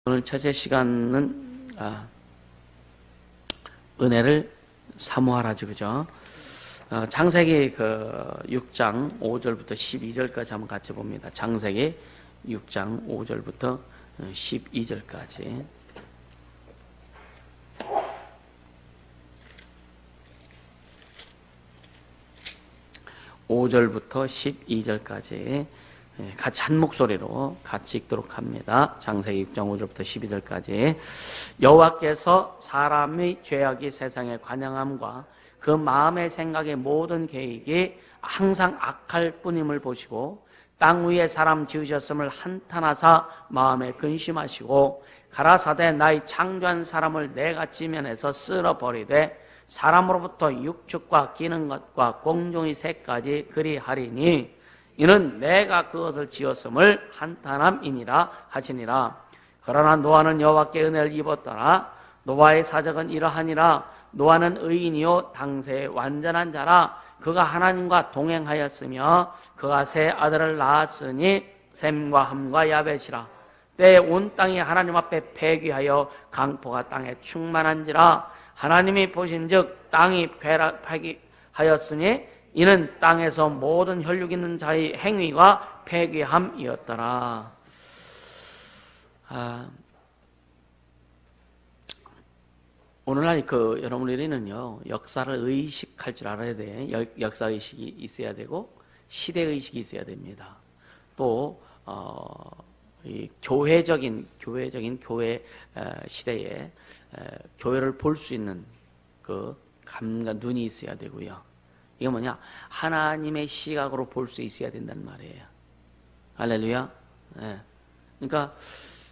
오늘 첫째 시간은 은혜를 사모하라죠, 그죠? 창세기 6장 5절부터 12절까지 한번 같이 봅니다. 창세기 6장 5절부터 12절까지. (5절부터) (12절까지) 같이 한 목소리로 같이 읽도록 합니다. 창세기 6장 5절부터 12절까지. 여호와께서 사람의 죄악이 세상에 관영함과 그 마음의 생각의 모든 계획이 항상 악할 뿐임을 보시고 땅 위에 사람 지으셨음을 한탄하사 마음에 근심하시고 가라사대 나의 창조한 사람을 내가 지면에서 쓸어버리되 사람으로부터 육축과 기는 것과 공중의 새까지 그리하리니 이는 내가 그것을 지었음을 한탄함이니라 하시니라. 그러나 노아는 여호와께 은혜를 입었더라. 노아의 사적은 이러하니라. 노아는 의인이요 당세의 완전한 자라. 그가 하나님과 동행하였으며 그가 세 아들을 낳았으니 셈과 함과 야벳이라. 때에 온 땅이 하나님 앞에 패귀하여 강포가 땅에 충만한지라. 하나님이 보신즉 땅이 패귀하였으니 이는 땅에서 모든 혈육 있는 자의 행위가 패귀함이었더라. 오늘날 여러분 우리는요 역사를 의식할 줄 알아야 돼. 역사 의식이 있어야 되고 시대 의식이 있어야 됩니다. 또 이 교회적인 교회 시대에 교회를 볼 수 있는 그 감과 눈이 있어야 되고요. 이게 뭐냐? 하나님의 시각으로 볼 수 있어야 된단 말이에요. 할렐루야. 네. 그러니까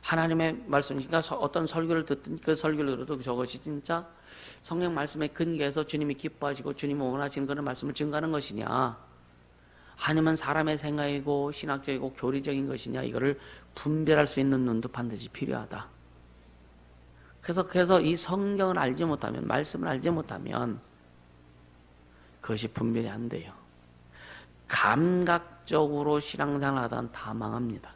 하나님의 말씀, 그러니까 어떤 설교를 듣든 그 설교를 들어도 저것이 진짜 성경 말씀에 근거해서 주님이 기뻐하시고 주님이 원하시는 그런 말씀을 증거하는 것이냐, 아니면 사람의 생각이고 신학적이고 교리적인 것이냐, 이거를 분별할 수 있는 눈도 반드시 필요하다. 그래서 이 성경을 알지 못하면, 말씀을 알지 못하면 그것이 분별이 안 돼요. 감각적으로 신앙생활 하다는 다 망합니다.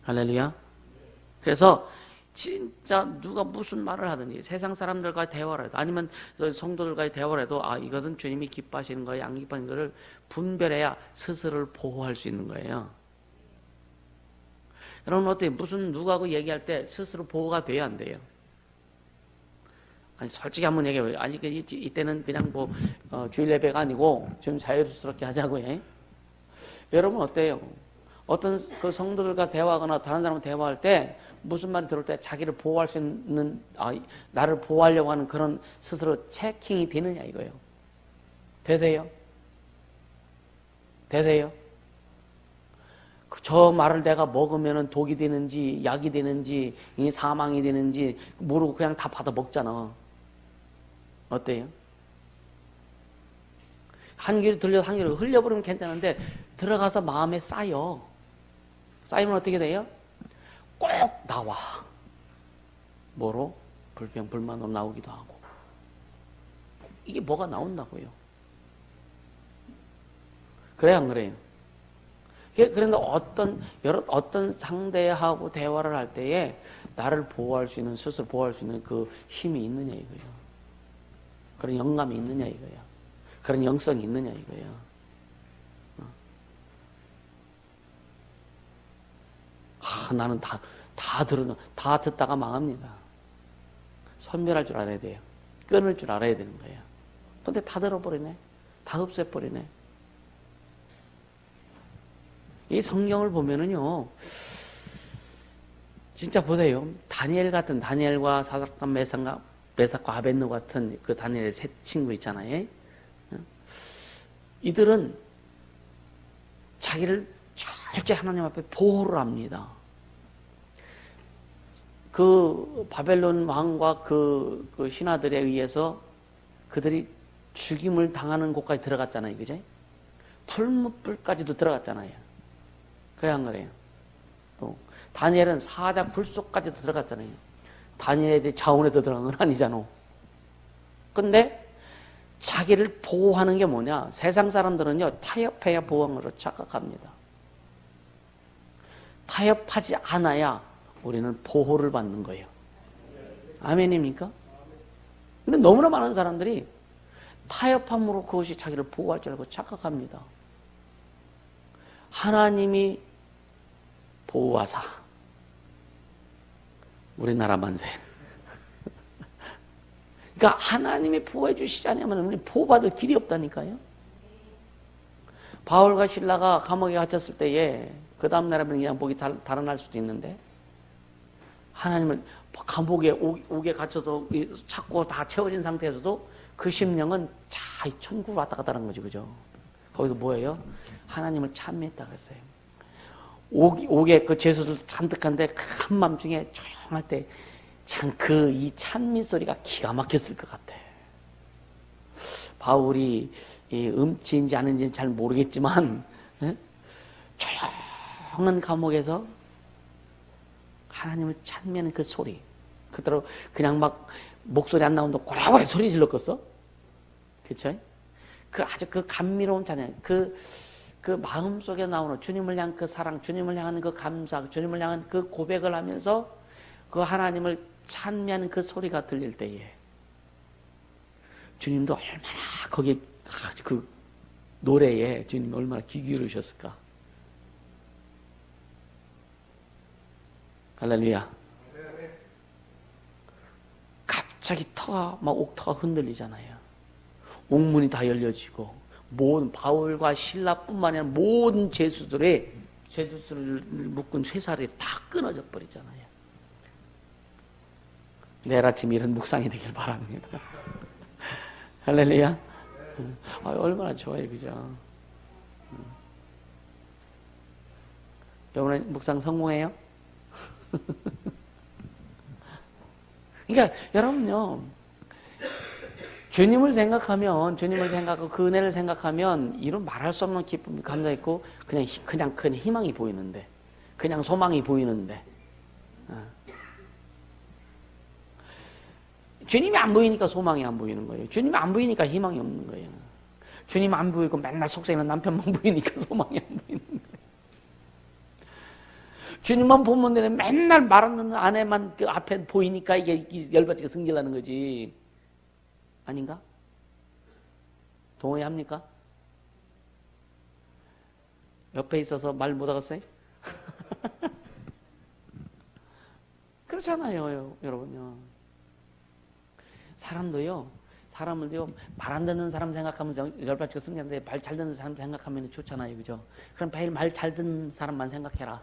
할렐루야. 그래서 진짜 누가 무슨 말을 하든지 세상 사람들과의 대화를 해도 아니면 성도들과의 대화를 해도 이것은 주님이 기뻐하시는 거예요, 안 기뻐하는 거를 분별해야 스스로를 보호할 수 있는 거예요. 여러분 어때요? 무슨 누구하고 얘기할 때 스스로 보호가 돼야 안 돼요? 아니 솔직히 한번 얘기해요. 아니 이때는 그냥 주일 예배가 아니고 좀 자유스럽게 하자고 해. 여러분 어때요? 어떤 그 성도들과 대화하거나 다른 사람과 대화할 때 무슨 말이 들을 때 자기를 보호할 수 있는 나를 보호하려고 하는 그런 스스로 체킹이 되느냐 이거예요. 되세요? 저 말을 내가 먹으면 독이 되는지 약이 되는지 사망이 되는지 모르고 그냥 다 받아 먹잖아. 어때요? 한 귀로 들려서 한 귀로 흘려버리면 괜찮은데 들어가서 마음에 쌓이면 어떻게 돼요? 꼭 나와. 뭐로? 불평, 불만으로 나오기도 하고. 이게 뭐가 나온다고요? 그래요, 안 그래요? 그런데 어떤 상대하고 대화를 할 때에 나를 보호할 수 있는, 스스로 보호할 수 있는 그 힘이 있느냐 이거예요. 그런 영감이 있느냐 이거예요. 그런 영성이 있느냐 이거예요. 나는 다 듣다가 망합니다. 선별할 줄 알아야 돼요. 끊을 줄 알아야 되는 거예요. 근데 다 들어버리네. 다 흡수해버리네. 이 성경을 보면은요, 진짜 보세요. 다니엘과 사드락과 메삭과 아벳느고 같은 그 다니엘의 세 친구 있잖아요. 이들은 자기를 철저히 하나님 앞에 보호를 합니다. 그 바벨론 왕과 그 신하들에 의해서 그들이 죽임을 당하는 곳까지 들어갔잖아요. 그죠? 풀무불까지도 들어갔잖아요. 그래 안 그래요? 또 다니엘은 사자 굴속까지도 들어갔잖아요. 다니엘의 자원에서 들어간 건 아니잖아. 근데 자기를 보호하는 게 뭐냐? 세상 사람들은요, 타협해야 보호한 것으로 착각합니다. 타협하지 않아야 우리는 보호를 받는 거예요. 아멘입니까? 근데 너무나 많은 사람들이 타협함으로 그것이 자기를 보호할 줄 알고 착각합니다. 하나님이 보호하사 우리나라 만세. 그러니까 하나님이 보호해 주시지 않으면 우리 보호받을 길이 없다니까요. 바울과 실라가 감옥에 갇혔을 때에 그 다음날에 그냥 목이 달아날 수도 있는데 하나님을 감옥에 옥에 갇혀서 찾고 다 채워진 상태에서도 그 심령은 자 천국으로 왔다 갔다 하는 거죠. 그죠? 거기서 뭐예요? 하나님을 찬미했다 그랬어요. 옥에 그 죄수들 잔뜩한데 한밤중에 조용할 때 참 이 찬미 소리가 기가 막혔을 것 같아. 바울이 음치인지 아닌지는 잘 모르겠지만 조용한 감옥에서 하나님을 찬미하는 그 소리 그대로 그냥 막 목소리 안 나온다고 고라고라 소리 질렀겠어? 그쵸? 그 아주 그 감미로운 찬양 그 마음 속에 나오는 주님을 향한 그 사랑 주님을 향한 그 감사 주님을 향한 그 고백을 하면서 그 하나님을 찬미하는 그 소리가 들릴 때에 주님도 얼마나 거기에 그 노래에 주님이 얼마나 귀 기울이셨을까. 할렐루야. 갑자기 옥터가 흔들리잖아요. 옥문이 다 열려지고 모든 바울과 실라뿐만 아니라 모든 죄수들을 묶은 쇠살이 다 끊어져 버리잖아요. 내일 아침 이런 묵상이 되길 바랍니다. 할렐루야. 얼마나 좋아요, 그죠? 여러분 묵상 성공해요? 그러니까 여러분요, 주님을 생각하고 그 은혜를 생각하면 이런 말할 수 없는 기쁨이 감사 있고 그냥 희망이 보이는데, 그냥 소망이 보이는데, 주님이 안 보이니까 소망이 안 보이는 거예요. 주님이 안 보이니까 희망이 없는 거예요. 주님 안 보이고 맨날 속삭이는 남편만 보이니까 소망이 안 보이는 거예요. 주님만 보면 되는 맨날 말 안 듣는 아내만 그 앞에 보이니까 이게 열받게 승질나는 거지. 아닌가? 동의합니까? 옆에 있어서 말 못하겠어요? 그렇잖아요, 여러분요. 사람들도요, 말 안 듣는 사람 생각하면서 열받게 승리하는데 말 잘 듣는 사람 생각하면 좋잖아요, 그죠? 그럼 매일 말 잘 듣는 사람만 생각해라.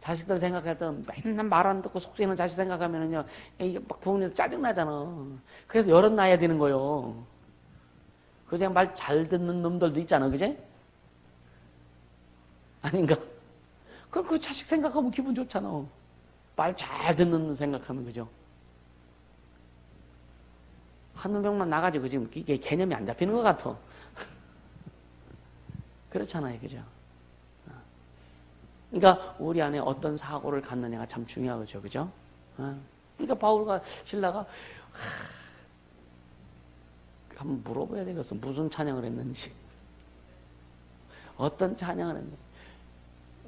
자식들 생각할 때 맨날 말 안 듣고 속삭이는 자식 생각하면은요, 이게 막 부모님 짜증나잖아. 그래서 여럿 낳아야 되는 거요. 그냥 말 잘 듣는 놈들도 있잖아, 그제? 아닌가? 그럼 그 자식 생각하면 기분 좋잖아. 말 잘 듣는 놈 생각하면, 그죠? 한두 명만 나가지고 지금 이게 개념이 안 잡히는 것 같아. 그렇잖아요, 그죠? 그러니까 우리 안에 어떤 사고를 갖느냐가 참 중요하죠, 그죠? 그러니까 바울과 실라가 한번 물어봐야 되겠어. 무슨 찬양을 했는지, 어떤 찬양을 했는지.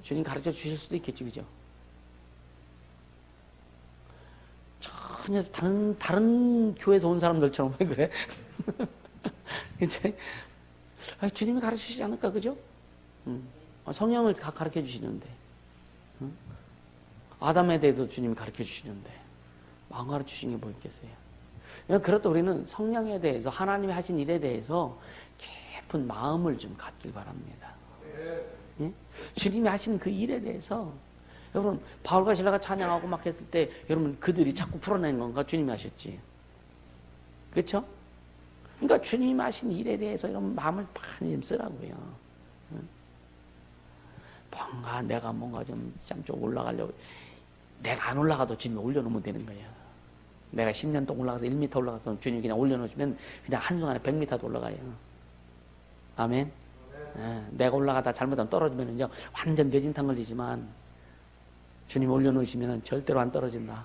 주님 가르쳐 주실 수도 있겠지, 그죠? 전혀 다른 교회에서 온 사람들처럼 왜 그래? 이제 주님이 가르쳐 주시지 않을까, 그죠? 성령을 가르쳐 주시는데, 아담에 대해서 주님이 가르쳐 주시는데, 안 가르쳐 주신 게 뭐 있겠어요? 그렇다 우리는 성령에 대해서, 하나님이 하신 일에 대해서 깊은 마음을 좀 갖길 바랍니다. 예? 주님이 하신 그 일에 대해서, 여러분, 바울과 실라가 찬양하고 막 했을 때, 여러분, 그들이 자꾸 풀어낸 건가? 주님이 하셨지. 그렇죠? 그러니까 주님이 하신 일에 대해서 이런 마음을 많이 좀 쓰라고요. 뭔가 좀 올라가려고. 내가 안 올라가도 주님이 올려놓으면 되는 거예요. 내가 10년 동안 올라가서 1m 올라가서 주님이 그냥 올려놓으시면 그냥 한순간에 100m도 올라가요. 아멘? 내가 올라가다 잘못하면 떨어지면요, 완전 뇌진탕 걸리지만, 주님 올려놓으시면 절대로 안 떨어진다.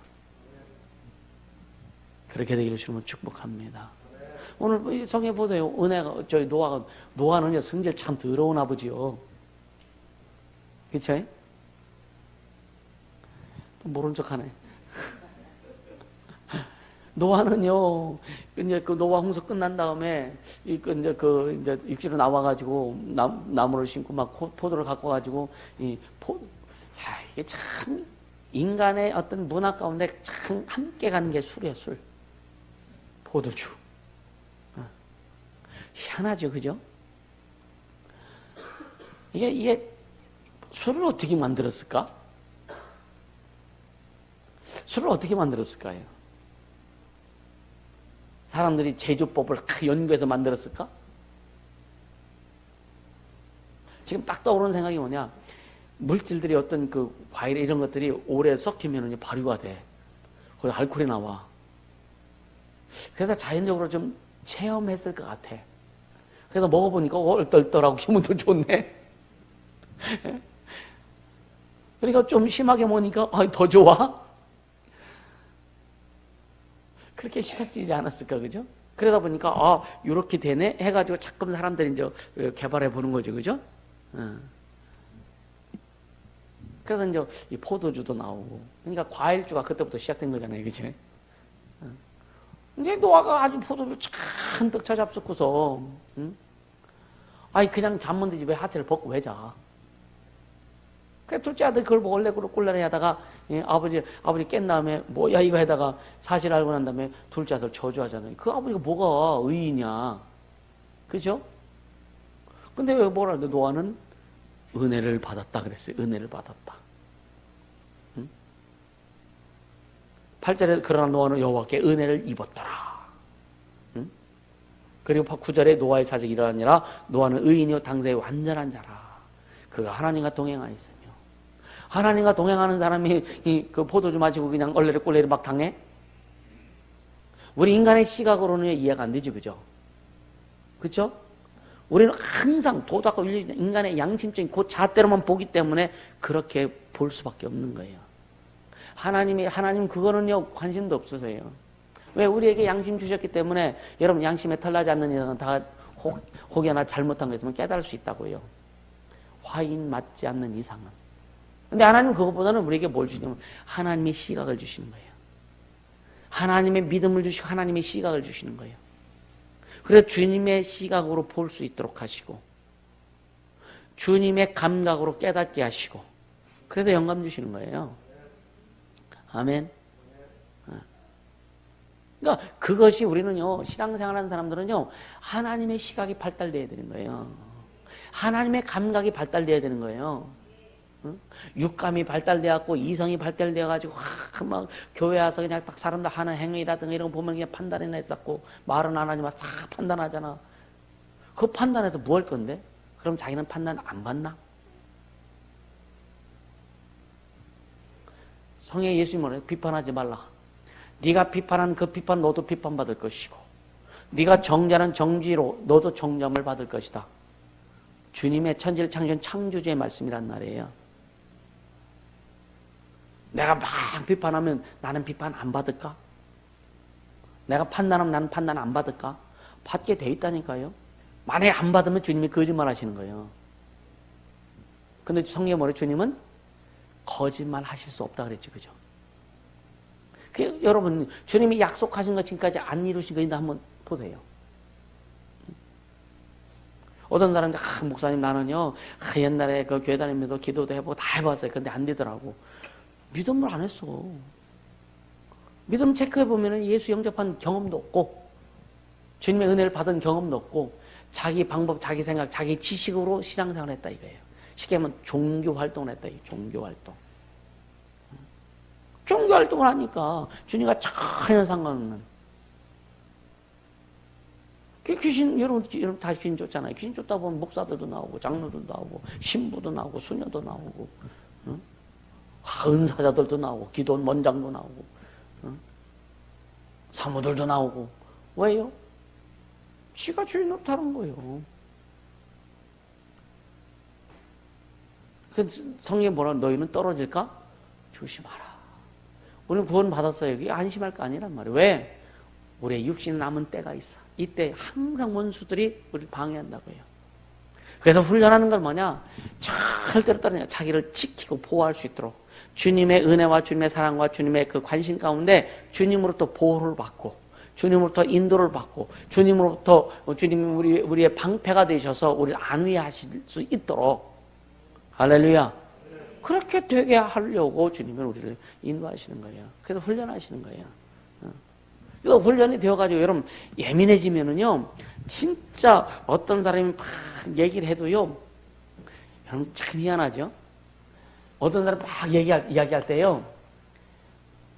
그렇게 되기를 주님은 축복합니다. 오늘 성에 보세요. 은혜가, 노아는 성질 참 더러운 아버지요. 그쵸? 모른 척하네. 노아는요, 이제 그 노아 홍수 끝난 다음에, 이제 육지로 나와가지고, 나무를 심고 막 포도를 갖고 가지고, 이게 참, 인간의 어떤 문화 가운데 참 함께 가는 게 술이에요, 술. 포도주. 희한하죠, 그죠? 이게 술을 어떻게 만들었을까? 술을 어떻게 만들었을까요? 사람들이 제조법을 다 연구해서 만들었을까? 지금 딱 떠오르는 생각이 뭐냐? 물질들이 어떤 그 과일 이런 것들이 오래 섞이면 발효가 돼. 거기 알코올이 나와. 그래서 자연적으로 좀 체험했을 것 같아. 그래서 먹어보니까 얼떨떨하고 기분도 좋네. 그러니까 좀 심하게 먹으니까 더 좋아. 그렇게 시작되지 않았을까, 그죠? 그러다 보니까 이렇게 되네 해가지고 자꾸 사람들이 이제 개발해 보는 거죠, 그죠? 그래서 이제 이 포도주도 나오고, 그러니까 과일주가 그때부터 시작된 거잖아요, 그죠? 근데 노아가 아주 포도주 잔뜩 찾아잡수고서, 아니 그냥 잠만 되지 왜 하체를 벗고 왜 자? 그래 둘째 아들 그걸 보고 꼴레꼴레 하다가 아버지 깬 다음에 뭐야 이거 하다가 사실 알고 난 다음에 둘째 아들 저주하잖아요. 그 아버지가 뭐가 의인이냐, 그죠? 근데 왜 뭐라 하는데 노아는 은혜를 받았다 그랬어요. 은혜를 받았다. 8절에 그러나 노아는 여호와께 은혜를 입었더라. 그리고 9절에 노아의 사적이 일어나니라. 노아는 의인이요 당대의 완전한 자라. 그가 하나님과 동행하였으며. 하나님과 동행하는 사람이 그 포도주 마시고 그냥 얼레를 꼴레를 막 당해? 우리 인간의 시각으로는 이해가 안 되죠, 그죠? 그죠? 우리는 항상 도덕과 윤리, 인간의 양심적인 그 잣대로만 보기 때문에 그렇게 볼 수밖에 없는 거예요. 하나님 그거는요 관심도 없으세요. 왜? 우리에게 양심 주셨기 때문에 여러분 양심에 털나지 않는 이상은 다 혹여나 잘못한 거 있으면 깨달을 수 있다고요. 화인 맞지 않는 이상은. 근데 하나님은 그것보다는 우리에게 뭘 주시냐면 하나님의 시각을 주시는 거예요. 하나님의 믿음을 주시고 하나님의 시각을 주시는 거예요. 그래서 주님의 시각으로 볼 수 있도록 하시고 주님의 감각으로 깨닫게 하시고 그래서 영감 주시는 거예요. 아멘. 그러니까 그것이 우리는요 신앙생활하는 사람들은요 하나님의 시각이 발달돼야 되는 거예요. 하나님의 감각이 발달돼야 되는 거예요. 육감이 발달돼갖고 이성이 발달돼가지고 막 교회 와서 그냥 딱 사람들 하는 행위라든가 이런 거 보면 그냥 판단이나 했었고 말은 안 하지만 싹 판단하잖아. 그 판단해서 뭐 할 건데? 그럼 자기는 판단 안 받나? 성에 예수님이 뭐래요? 비판하지 말라. 네가 비판한 그 비판 너도 비판받을 것이고 네가 정죄하는 정죄로 너도 정죄함을 받을 것이다. 주님의 천지를 창조한 창조주의 말씀이란 말이에요. 내가 막 비판하면 나는 비판 안 받을까? 내가 판단하면 나는 판단 안 받을까? 받게 돼 있다니까요. 만약에 안 받으면 주님이 거짓말 하시는 거예요. 근데 성경에 뭐래? 주님은 거짓말 하실 수 없다 그랬지, 그죠? 여러분, 주님이 약속하신 것 지금까지 안 이루신 거인데 한번 보세요. 어떤 사람들, 목사님 나는요, 옛날에 그 교회 다니면서 기도도 해보고 다 해봤어요. 근데 안 되더라고. 믿음을 안 했어. 믿음 체크해보면 예수 영접한 경험도 없고, 주님의 은혜를 받은 경험도 없고, 자기 방법, 자기 생각, 자기 지식으로 신앙생활을 했다 이거예요. 쉽게 하면 종교 활동을 했다, 종교 활동. 종교 활동을 하니까 주님과 전혀 상관없는. 귀신, 여러분 다 귀신 쫓잖아요. 귀신 쫓다 보면 목사들도 나오고, 장로들도 나오고, 신부도 나오고, 수녀도 나오고, 은사자들도 나오고, 기도원 원장도 나오고, 사모들도 나오고. 왜요? 지가 주인 노릇하는 거예요. 성경에 뭐라 너희는 떨어질까? 조심하라. 우리는 구원 받았어요. 이게 안심할 거 아니란 말이에요. 왜? 우리의 육신은 남은 때가 있어. 이때 항상 원수들이 우리를 방해한다고 해요. 그래서 훈련하는 건 뭐냐? 절대로 떨어지냐. 자기를 지키고 보호할 수 있도록. 주님의 은혜와 주님의 사랑과 주님의 그 관심 가운데 주님으로부터 보호를 받고 주님으로부터 인도를 받고 주님으로부터 주님이 우리의 방패가 되셔서 우리를 안위하실 수 있도록 할렐루야. 그렇게 되게 하려고 주님은 우리를 인도하시는 거예요. 그래서 훈련하시는 거예요. 그래서 훈련이 되어가지고 여러분 예민해지면은요 진짜 어떤 사람이 막 얘기를 해도요 여러분 참 희한하죠. 어떤 사람이 막 이야기할 때요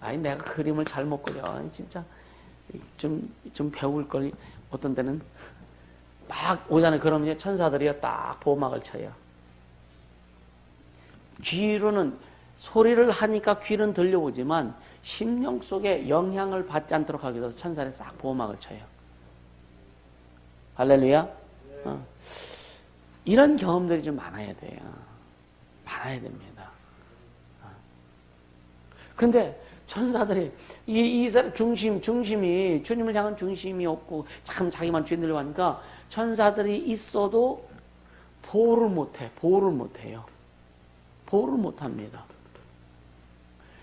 아니 내가 그림을 잘못 그려 진짜 좀 배울 걸 어떤 때는 막 오잖아요. 그러면 천사들이요 딱 보호막을 쳐요. 귀로는 소리를 하니까 귀는 들려오지만 심령 속에 영향을 받지 않도록 하기 위해서 천사들이 싹 보호막을 쳐요. 할렐루야. 이런 경험들이 좀 많아야 돼요. 많아야 됩니다. 근데 천사들이 이 중심이 주님을 향한 중심이 없고 참 자기만 죄들려고 하니까 천사들이 있어도 보호를 못해요. 보호를 못합니다.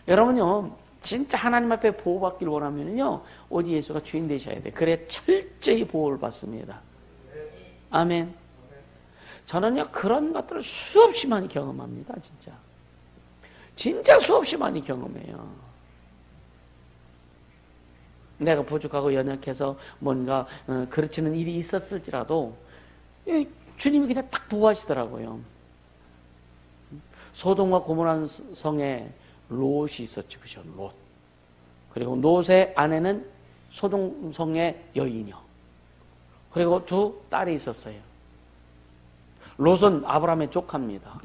여러분요 진짜 하나님 앞에 보호받기를 원하면요 오직 예수가 주인 되셔야 돼요. 그래 철저히 보호를 받습니다. 아멘. 저는요 그런 것들을 수없이 많이 경험합니다. 진짜 수없이 많이 경험해요. 내가 부족하고 연약해서 뭔가 그렇지는 일이 있었을지라도 주님이 그냥 딱 보호하시더라고요. 소돔과 고모라 성에 롯이 있었죠. 그죠? 롯. 그리고 롯의 아내는 소돔 성의 여인이요. 그리고 두 딸이 있었어요. 롯은 아브라함의 조카입니다.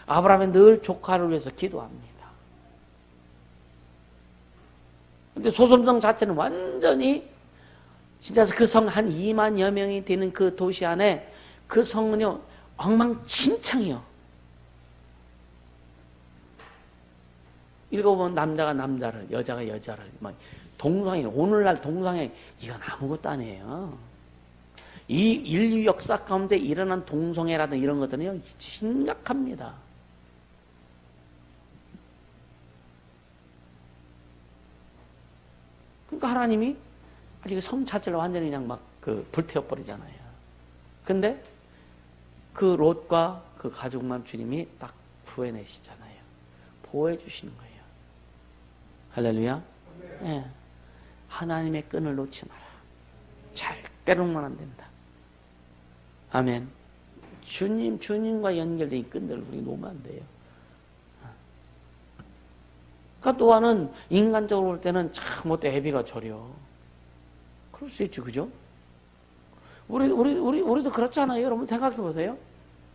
아브라함은 늘 조카를 위해서 기도합니다. 근데 소돔성 자체는 완전히 진짜 그 성 한 2만여 명이 되는 그 도시 안에 그 성은요 엉망진창이요. 읽어보면 남자가 남자를 여자가 여자를 막 동성애 오늘날 동성애 이건 아무것도 아니에요. 이 인류 역사 가운데 일어난 동성애라든 이런 것들은요 심각합니다. 그러니까 하나님이 아직 성 자체를 완전히 그냥 막 그 불태워버리잖아요. 근데 그 롯과 그 가족만 주님이 딱 구해내시잖아요. 보호해 주시는 거예요. 할렐루야. 네. 하나님의 끈을 놓지 마라. 절대로는 안 된다. 아멘. 주님과 연결된 끈들을 우리 놓으면 안 돼요. 그러니까 노아는 인간적으로 볼 때는 참 뭐 애비가 저려. 그럴 수 있죠, 그죠? 우리도 그렇잖아요. 여러분 생각해 보세요.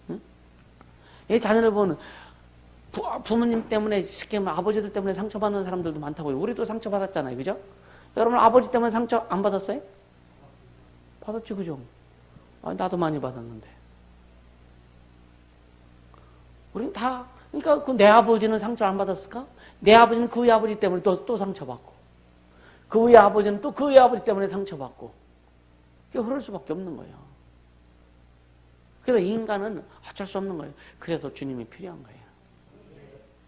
응? 이 자녀를 보는 부모님 때문에 쉽게 아버지들 때문에 상처받는 사람들도 많다고요. 우리도 상처받았잖아요, 그죠? 여러분 아버지 때문에 상처 안 받았어요? 받았지, 그죠? 아니, 나도 많이 받았는데. 우린 다 그러니까 내 아버지는 상처 안 받았을까? 내 아버지는 그의 아버지 때문에 또 상처받고 그의 아버지는 또 그의 아버지 때문에 상처받고 그게 흐를 수밖에 없는 거예요. 그래서 인간은 어쩔 수 없는 거예요. 그래서 주님이 필요한 거예요.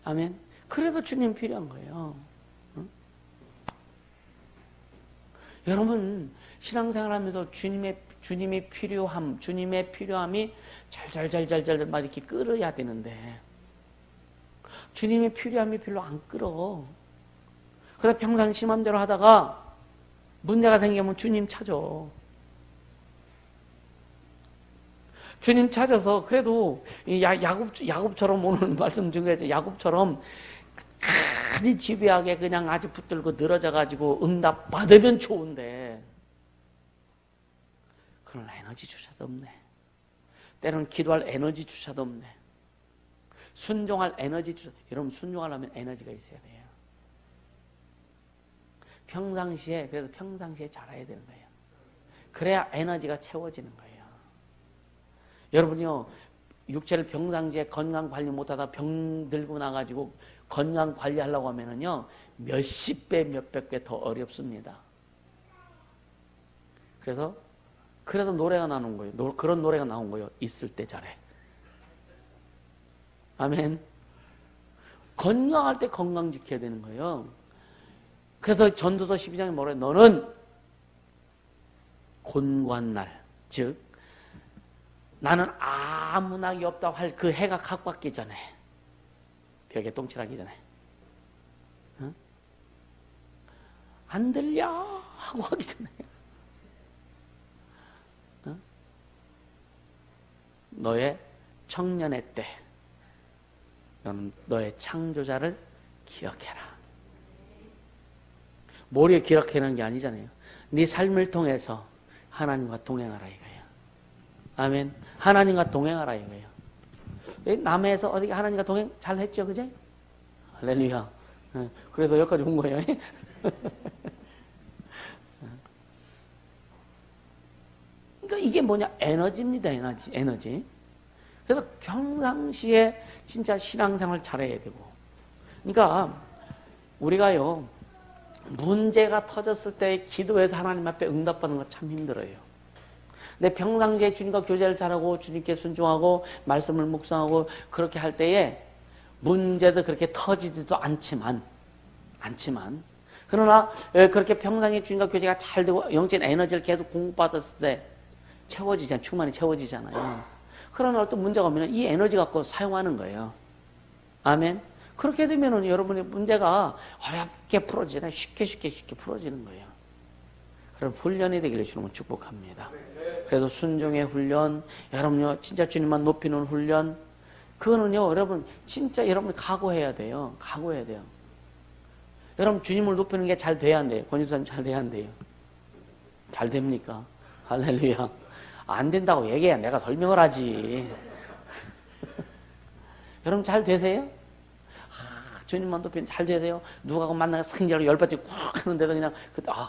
아멘. 그래서 주님이 필요한 거예요. 응? 여러분 신앙생활하면서 주님의 필요함이 잘잘잘잘잘 막 이렇게 끌어야 되는데 주님의 필요함이 별로 안 끌어. 그래서 평상시 맘대로 하다가 문제가 생기면 주님 찾아. 주님 찾아서 그래도 야곱처럼 오늘 말씀 중에 야곱처럼 끝까지 지배하게 그냥 아주 붙들고 늘어져가지고 응답 받으면 좋은데 그런 에너지조차도 없네. 때로는 기도할 에너지조차도 없네. 순종할 에너지조차. 여러분 순종하려면 에너지가 있어야 돼요. 그래서 평상시에 잘해야 되는 거예요. 그래야 에너지가 채워지는 거예요. 여러분요 육체를 평상시에 건강 관리 못하다 병 들고 나가지고 건강 관리하려고 하면은요 몇십 배 몇백 배 더 어렵습니다. 그래서 노래가 나오는 거예요. 그런 노래가 나온 거예요. 있을 때 잘해. 아멘. 건강할 때 건강 지켜야 되는 거예요. 그래서 전도서 12장에 뭐래? 너는 곤고한 즉 나는 아무 낙이 없다고 할 그 해가 각받기 전에, 벽에 똥칠하기 전에, 어? 안 들려 하고 하기 전에, 어? 너의 청년의 때 너는 너의 창조자를 기억해라. 머리에 기억하는 게 아니잖아요. 네 삶을 통해서 하나님과 동행하라 이거예요. 아멘. 하나님과 동행하라 이거예요. 남해에서 어떻게 하나님과 동행 잘 했죠, 그제? 할렐루야. 그래서 여기까지 온 거예요. 그러니까 이게 뭐냐? 에너지입니다, 에너지. 그래서 평상시에 진짜 신앙생활 잘해야 되고. 그러니까 우리가요, 문제가 터졌을 때 기도해서 하나님 앞에 응답받는 거 참 힘들어요. 근데 평상시에 주님과 교제를 잘하고 주님께 순종하고 말씀을 묵상하고 그렇게 할 때에 문제도 그렇게 터지지도 않지만 그러나 그렇게 평상시에 주님과 교제가 잘 되고 영적인 에너지를 계속 공급받았을 때 충만히 채워지잖아요. 그러나 어떤 문제가 오면 이 에너지 갖고 사용하는 거예요. 아멘. 그렇게 되면은 여러분의 문제가 어렵게 풀어지잖아요. 쉽게 풀어지는 거예요. 그럼 훈련이 되기를 주님은 축복합니다. 그래서 순종의 훈련, 여러분요, 진짜 주님만 높이는 훈련, 그거는요, 여러분, 진짜 여러분이 각오해야 돼요. 여러분, 주님을 높이는 게 잘 돼야 안 돼요. 권집사님 잘 돼야 안 돼요. 잘 됩니까? 할렐루야. 안 된다고 얘기해. 내가 설명을 하지. 여러분, 잘 되세요? 주님만 높이면 잘 되세요? 누가하고 만나서 승자로 열받지 꽉 하는데도 그냥,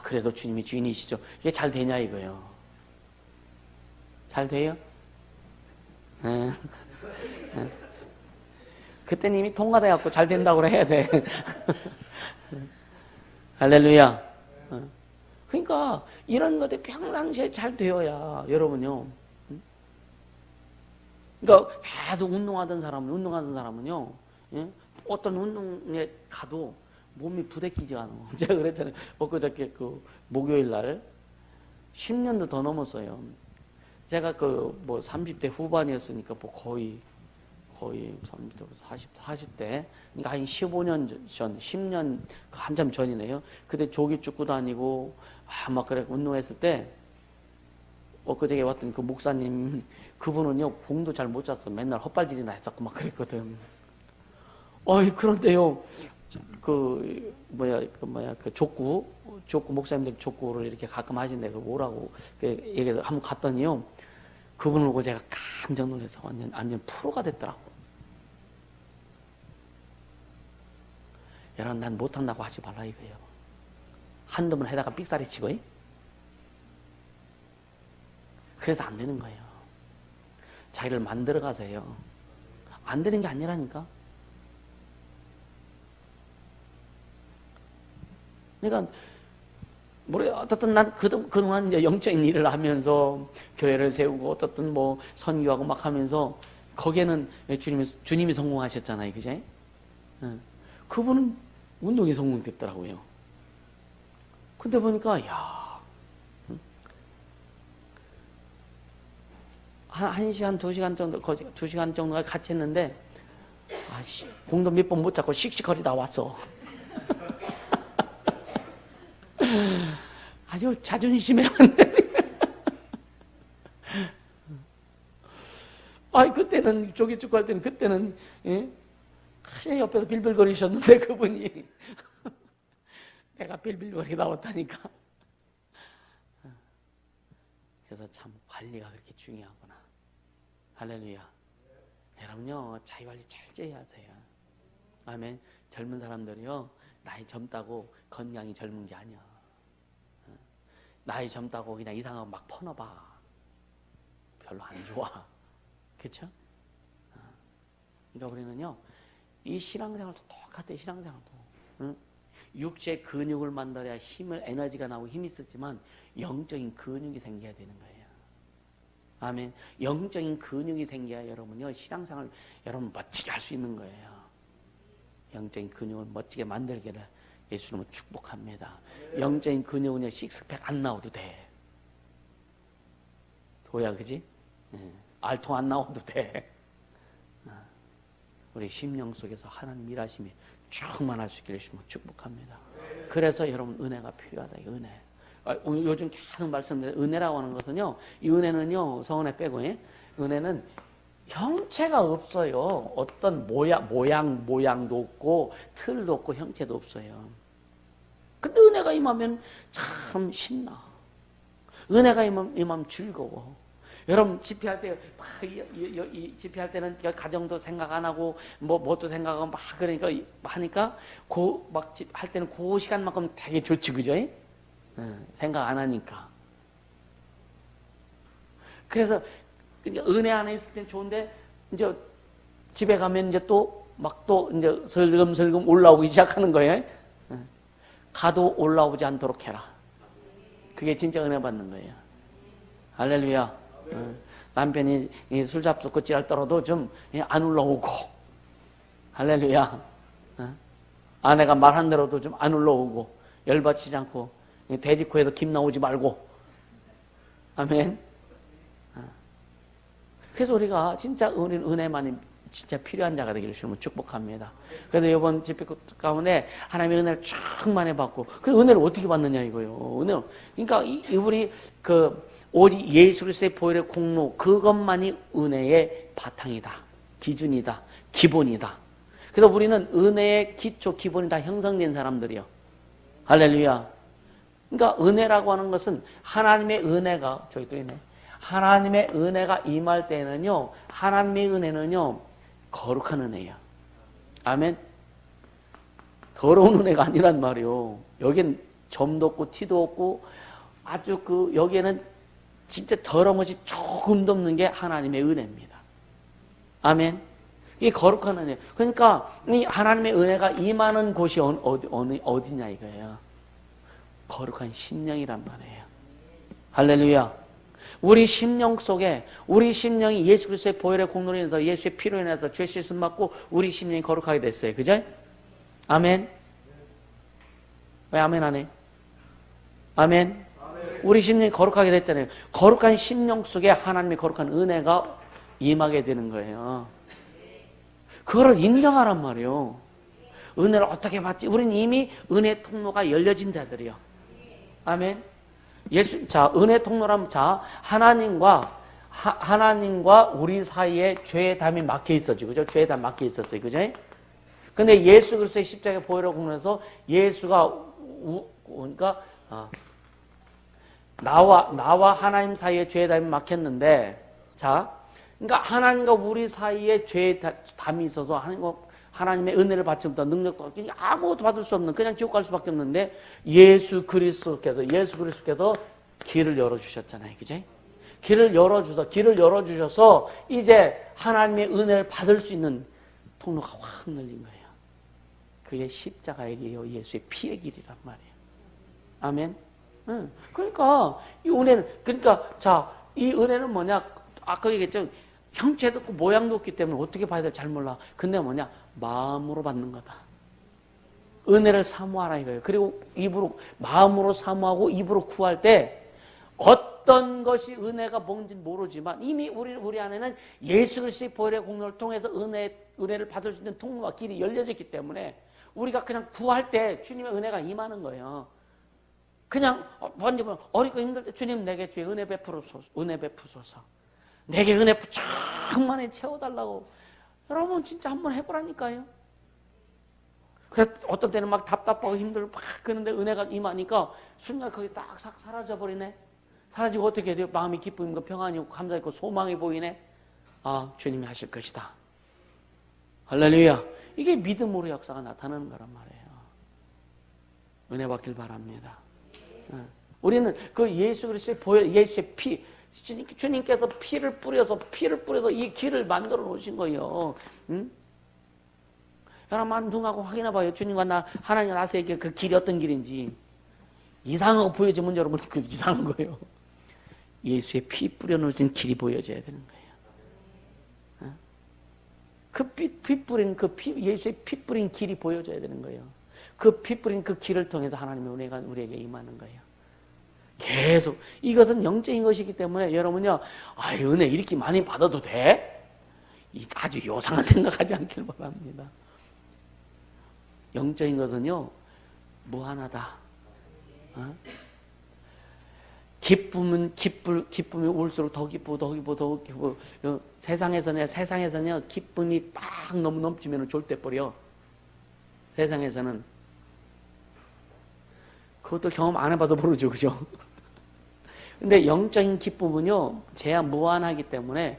그래도 주님이 주인이시죠. 이게 잘 되냐, 이거요. 잘 돼요? 그때는 이미 통과돼갖고 잘 된다고 해야 돼. 할렐루야. 그러니까 이런 것들이 평상시에 잘 되어야 여러분요. 그러니까 계속 운동하던 사람은요. 어떤 운동에 가도 몸이 부대끼지 않아. 제가 그랬잖아요. 엊그저께 목요일 날 10년도 더 넘었어요. 제가 30대 후반이었으니까 거의 40대. 그러니까 한 15년 전, 10년 한참 전이네요. 그때 조기 축구 다니고 막 그래 운동했을 때 엊그저께 왔던 그 목사님 그분은요 공도 잘 못 찼어. 맨날 헛발질이나 했었고 막 그랬거든. 그런데요 족구 목사님들 족구를 이렇게 가끔 하신대. 뭐라고 얘기해서 한번 갔더니요 그분을 보고 제가 깜짝 놀라서 완전 프로가 됐더라고. 여러분, 난 못한다고 하지 말라 이거예요. 한두 번 해다가 삑사리 치고, 그래서 안 되는 거예요. 자기를 만들어 가세요. 안 되는 게 아니라니까. 그러니까, 어떻든 난 그동안 이제 영적인 일을 하면서 교회를 세우고 어떻든 선교하고 막 하면서 거기에는 주님이 성공하셨잖아요. 그제? 그분은 운동이 성공됐더라고요. 근데 보니까, 한 시간, 2시간 정도, 2시간 정도가 같이 했는데, 공도 몇 번 못 잡고 씩씩거리다 왔어. 아주 자존심에 그때는 조기축구 할 때는 그때는 그냥 옆에서 빌빌거리셨는데 그분이 내가 빌빌거리 나왔다니까. 그래서 참 관리가 그렇게 중요하구나. 할렐루야. 여러분요 자기 관리 철저히 하세요. 아멘. 젊은 사람들이요 나이 젊다고 건강이 젊은 게 아니야. 나이 젊다고 그냥 이상하고 막 퍼넣어봐. 별로 안 좋아. 그렇죠? 그러니까 우리는요 이 신앙생활도 똑같아요. 신앙생활도 육체 근육을 만들어야 에너지가 나오고 힘이 있었지만 영적인 근육이 생겨야 되는 거예요. 아멘. 영적인 근육이 생겨야 여러분요 신앙생활 여러분 멋지게 할 수 있는 거예요. 영적인 근육을 멋지게 만들기를 예수님은 축복합니다. 영적인 근육은요, 식스팩 안 나와도 돼. 도야, 그지? 알통 안 나와도 돼. 우리 심령 속에서 하나님 일하심이 충만할 수 있기를 예수님은 축복합니다. 그래서 여러분 은혜가 필요하다. 은혜. 요즘 계속 말씀드린 은혜라고 하는 것은요, 이 은혜는요, 성은혜 빼고, 은혜는 형체가 없어요. 어떤 모양도 없고, 틀도 없고, 형체도 없어요. 근데 은혜가 임하면 참 신나. 은혜가 임하면 즐거워. 여러분, 집회할 때, 막, 집회할 때는 가정도 생각 안 하고, 뭐도 생각하고, 막, 그러니까, 하니까, 할 때는 그 시간만큼 되게 좋지, 그죠? 생각 안 하니까. 그래서, 은혜 안에 있을 땐 좋은데, 이제, 집에 가면 이제 이제 슬금슬금 올라오기 시작하는 거예요. 가도 올라오지 않도록 해라. 그게 진짜 은혜 받는 거예요. 할렐루야. 남편이 술 잡수고 찌랄 떨어도 좀 안 올라오고. 할렐루야. 아내가 말한 대로도 좀 안 올라오고. 열받치지 않고. 돼지코에도 김 나오지 말고. 아멘. 그래서 우리가 진짜 은혜만이 진짜 필요한 자가 되기를 주시면 축복합니다. 그래서 이번 집회 가운데 하나님의 은혜를 충만히 받고, 그 은혜를 어떻게 받느냐 이거요. 은혜를. 그러니까 이분이 오직 예수 그리스도의 보혈의 공로, 그것만이 은혜의 바탕이다, 기준이다, 기본이다. 그래서 우리는 은혜의 기초, 기본이 다 형성된 사람들이요. 할렐루야. 그러니까 은혜라고 하는 것은 하나님의 은혜가, 저기 또 있네. 하나님의 은혜가 임할 때는요, 하나님의 은혜는요, 거룩한 은혜야. 아멘. 더러운 은혜가 아니란 말이요. 여긴 점도 없고 티도 없고 아주 여기에는 진짜 더러운 것이 조금도 없는 게 하나님의 은혜입니다. 아멘. 이게 거룩한 은혜. 그러니까 이 하나님의 은혜가 임하는 곳이 어디냐 이거예요. 거룩한 심령이란 말이에요. 할렐루야. 우리 심령 속에, 우리 심령이 예수 그리스도의 보혈의 공로로 인해서, 예수의 피로 인해서 죄 씻음 받고 우리 심령이 거룩하게 됐어요. 그죠? 아멘. 왜 아멘 안 해? 아멘. 우리 심령이 거룩하게 됐잖아요. 거룩한 심령 속에 하나님의 거룩한 은혜가 임하게 되는 거예요. 그거를 인정하란 말이에요. 은혜를 어떻게 받지? 우리는 이미 은혜 통로가 열려진 자들이요. 아멘. 은혜 통로라면, 하나님과 우리 사이에 죄의 담이 막혀 있었지. 그죠? 죄의 담이 막혀 있었어요. 그죠? 근데 예수 그리스도의 십자가의 보혈을 공로해서 예수가, 그러니까, 나와 하나님 사이에 죄의 담이 막혔는데, 그러니까 하나님과 우리 사이에 죄의 담이 있어서 하나님의 은혜를 받지 못한 능력도 없고 아무것도 받을 수 없는, 그냥 지옥 갈 수밖에 없는데, 예수 그리스도께서 길을 열어주셨잖아요. 그죠? 길을 열어주셔서 이제 하나님의 은혜를 받을 수 있는 통로가 확 열린 거예요. 그게 십자가의 길이요, 예수의 피의 길이란 말이에요. 아멘. 그러니까 이 은혜는, 이 은혜는 뭐냐? 아까 얘기했죠. 형체도 없고 모양도 없기 때문에 어떻게 봐야 될지 잘 몰라. 근데 뭐냐? 마음으로 받는 거다. 은혜를 사모하라 이거예요. 그리고 마음으로 사모하고 입으로 구할 때 어떤 것이 은혜가 뭔지는 모르지만 이미 우리 안에는 예수 그리스도의 보혈의 공로를 통해서 은혜를 받을 수 있는 통로와 길이 열려졌기 때문에 우리가 그냥 구할 때 주님의 은혜가 임하는 거예요. 그냥 먼저 어렵고 힘들 때 주님 내게 주의 은혜 베푸소서. 내게 은혜 충만히 채워달라고. 여러분 진짜 한번 해보라니까요. 그래서 어떤 때는 막 답답하고 힘들고 막 그런데 은혜가 임하니까 순간 거기 딱 싹 사라져버리네. 사라지고 어떻게 돼요? 마음이 기쁨이고 평안이고 감사있고 소망이 보이네. 아, 주님이 하실 것이다. 할렐루야. 이게 믿음으로 역사가 나타나는 거란 말이에요. 은혜 받길 바랍니다. 우리는 그 예수 그리스도의 보혈, 예수의 피, 주님께서 피를 뿌려서 이 길을 만들어 놓으신 거예요. 응? 여러분 한중하고 확인해 봐요. 주님과 하나님 나서에게 그 길이 어떤 길인지. 이상하고 보여지면 여러분 그 이상한 거예요. 예수의 피 뿌려 놓으신 길이 보여져야 되는 거예요. 피 뿌린 예수의 피 뿌린 길이 보여줘야 되는 거예요. 그 피 뿌린 그 길을 통해서 하나님의 은혜가 우리에게 임하는 거예요. 계속 이것은 영적인 것이기 때문에 여러분요, 은혜 이렇게 많이 받아도 돼? 아주 요상한 생각하지 않길 바랍니다. 영적인 것은요, 무한하다. 기쁨이 올수록 더 기쁘고. 세상에서는요, 기쁨이 막 너무 넘치면 졸대버려. 세상에서는. 그것도 경험 안 해봐서 모르죠, 그죠? 근데 영적인 기쁨은요, 제한 무한하기 때문에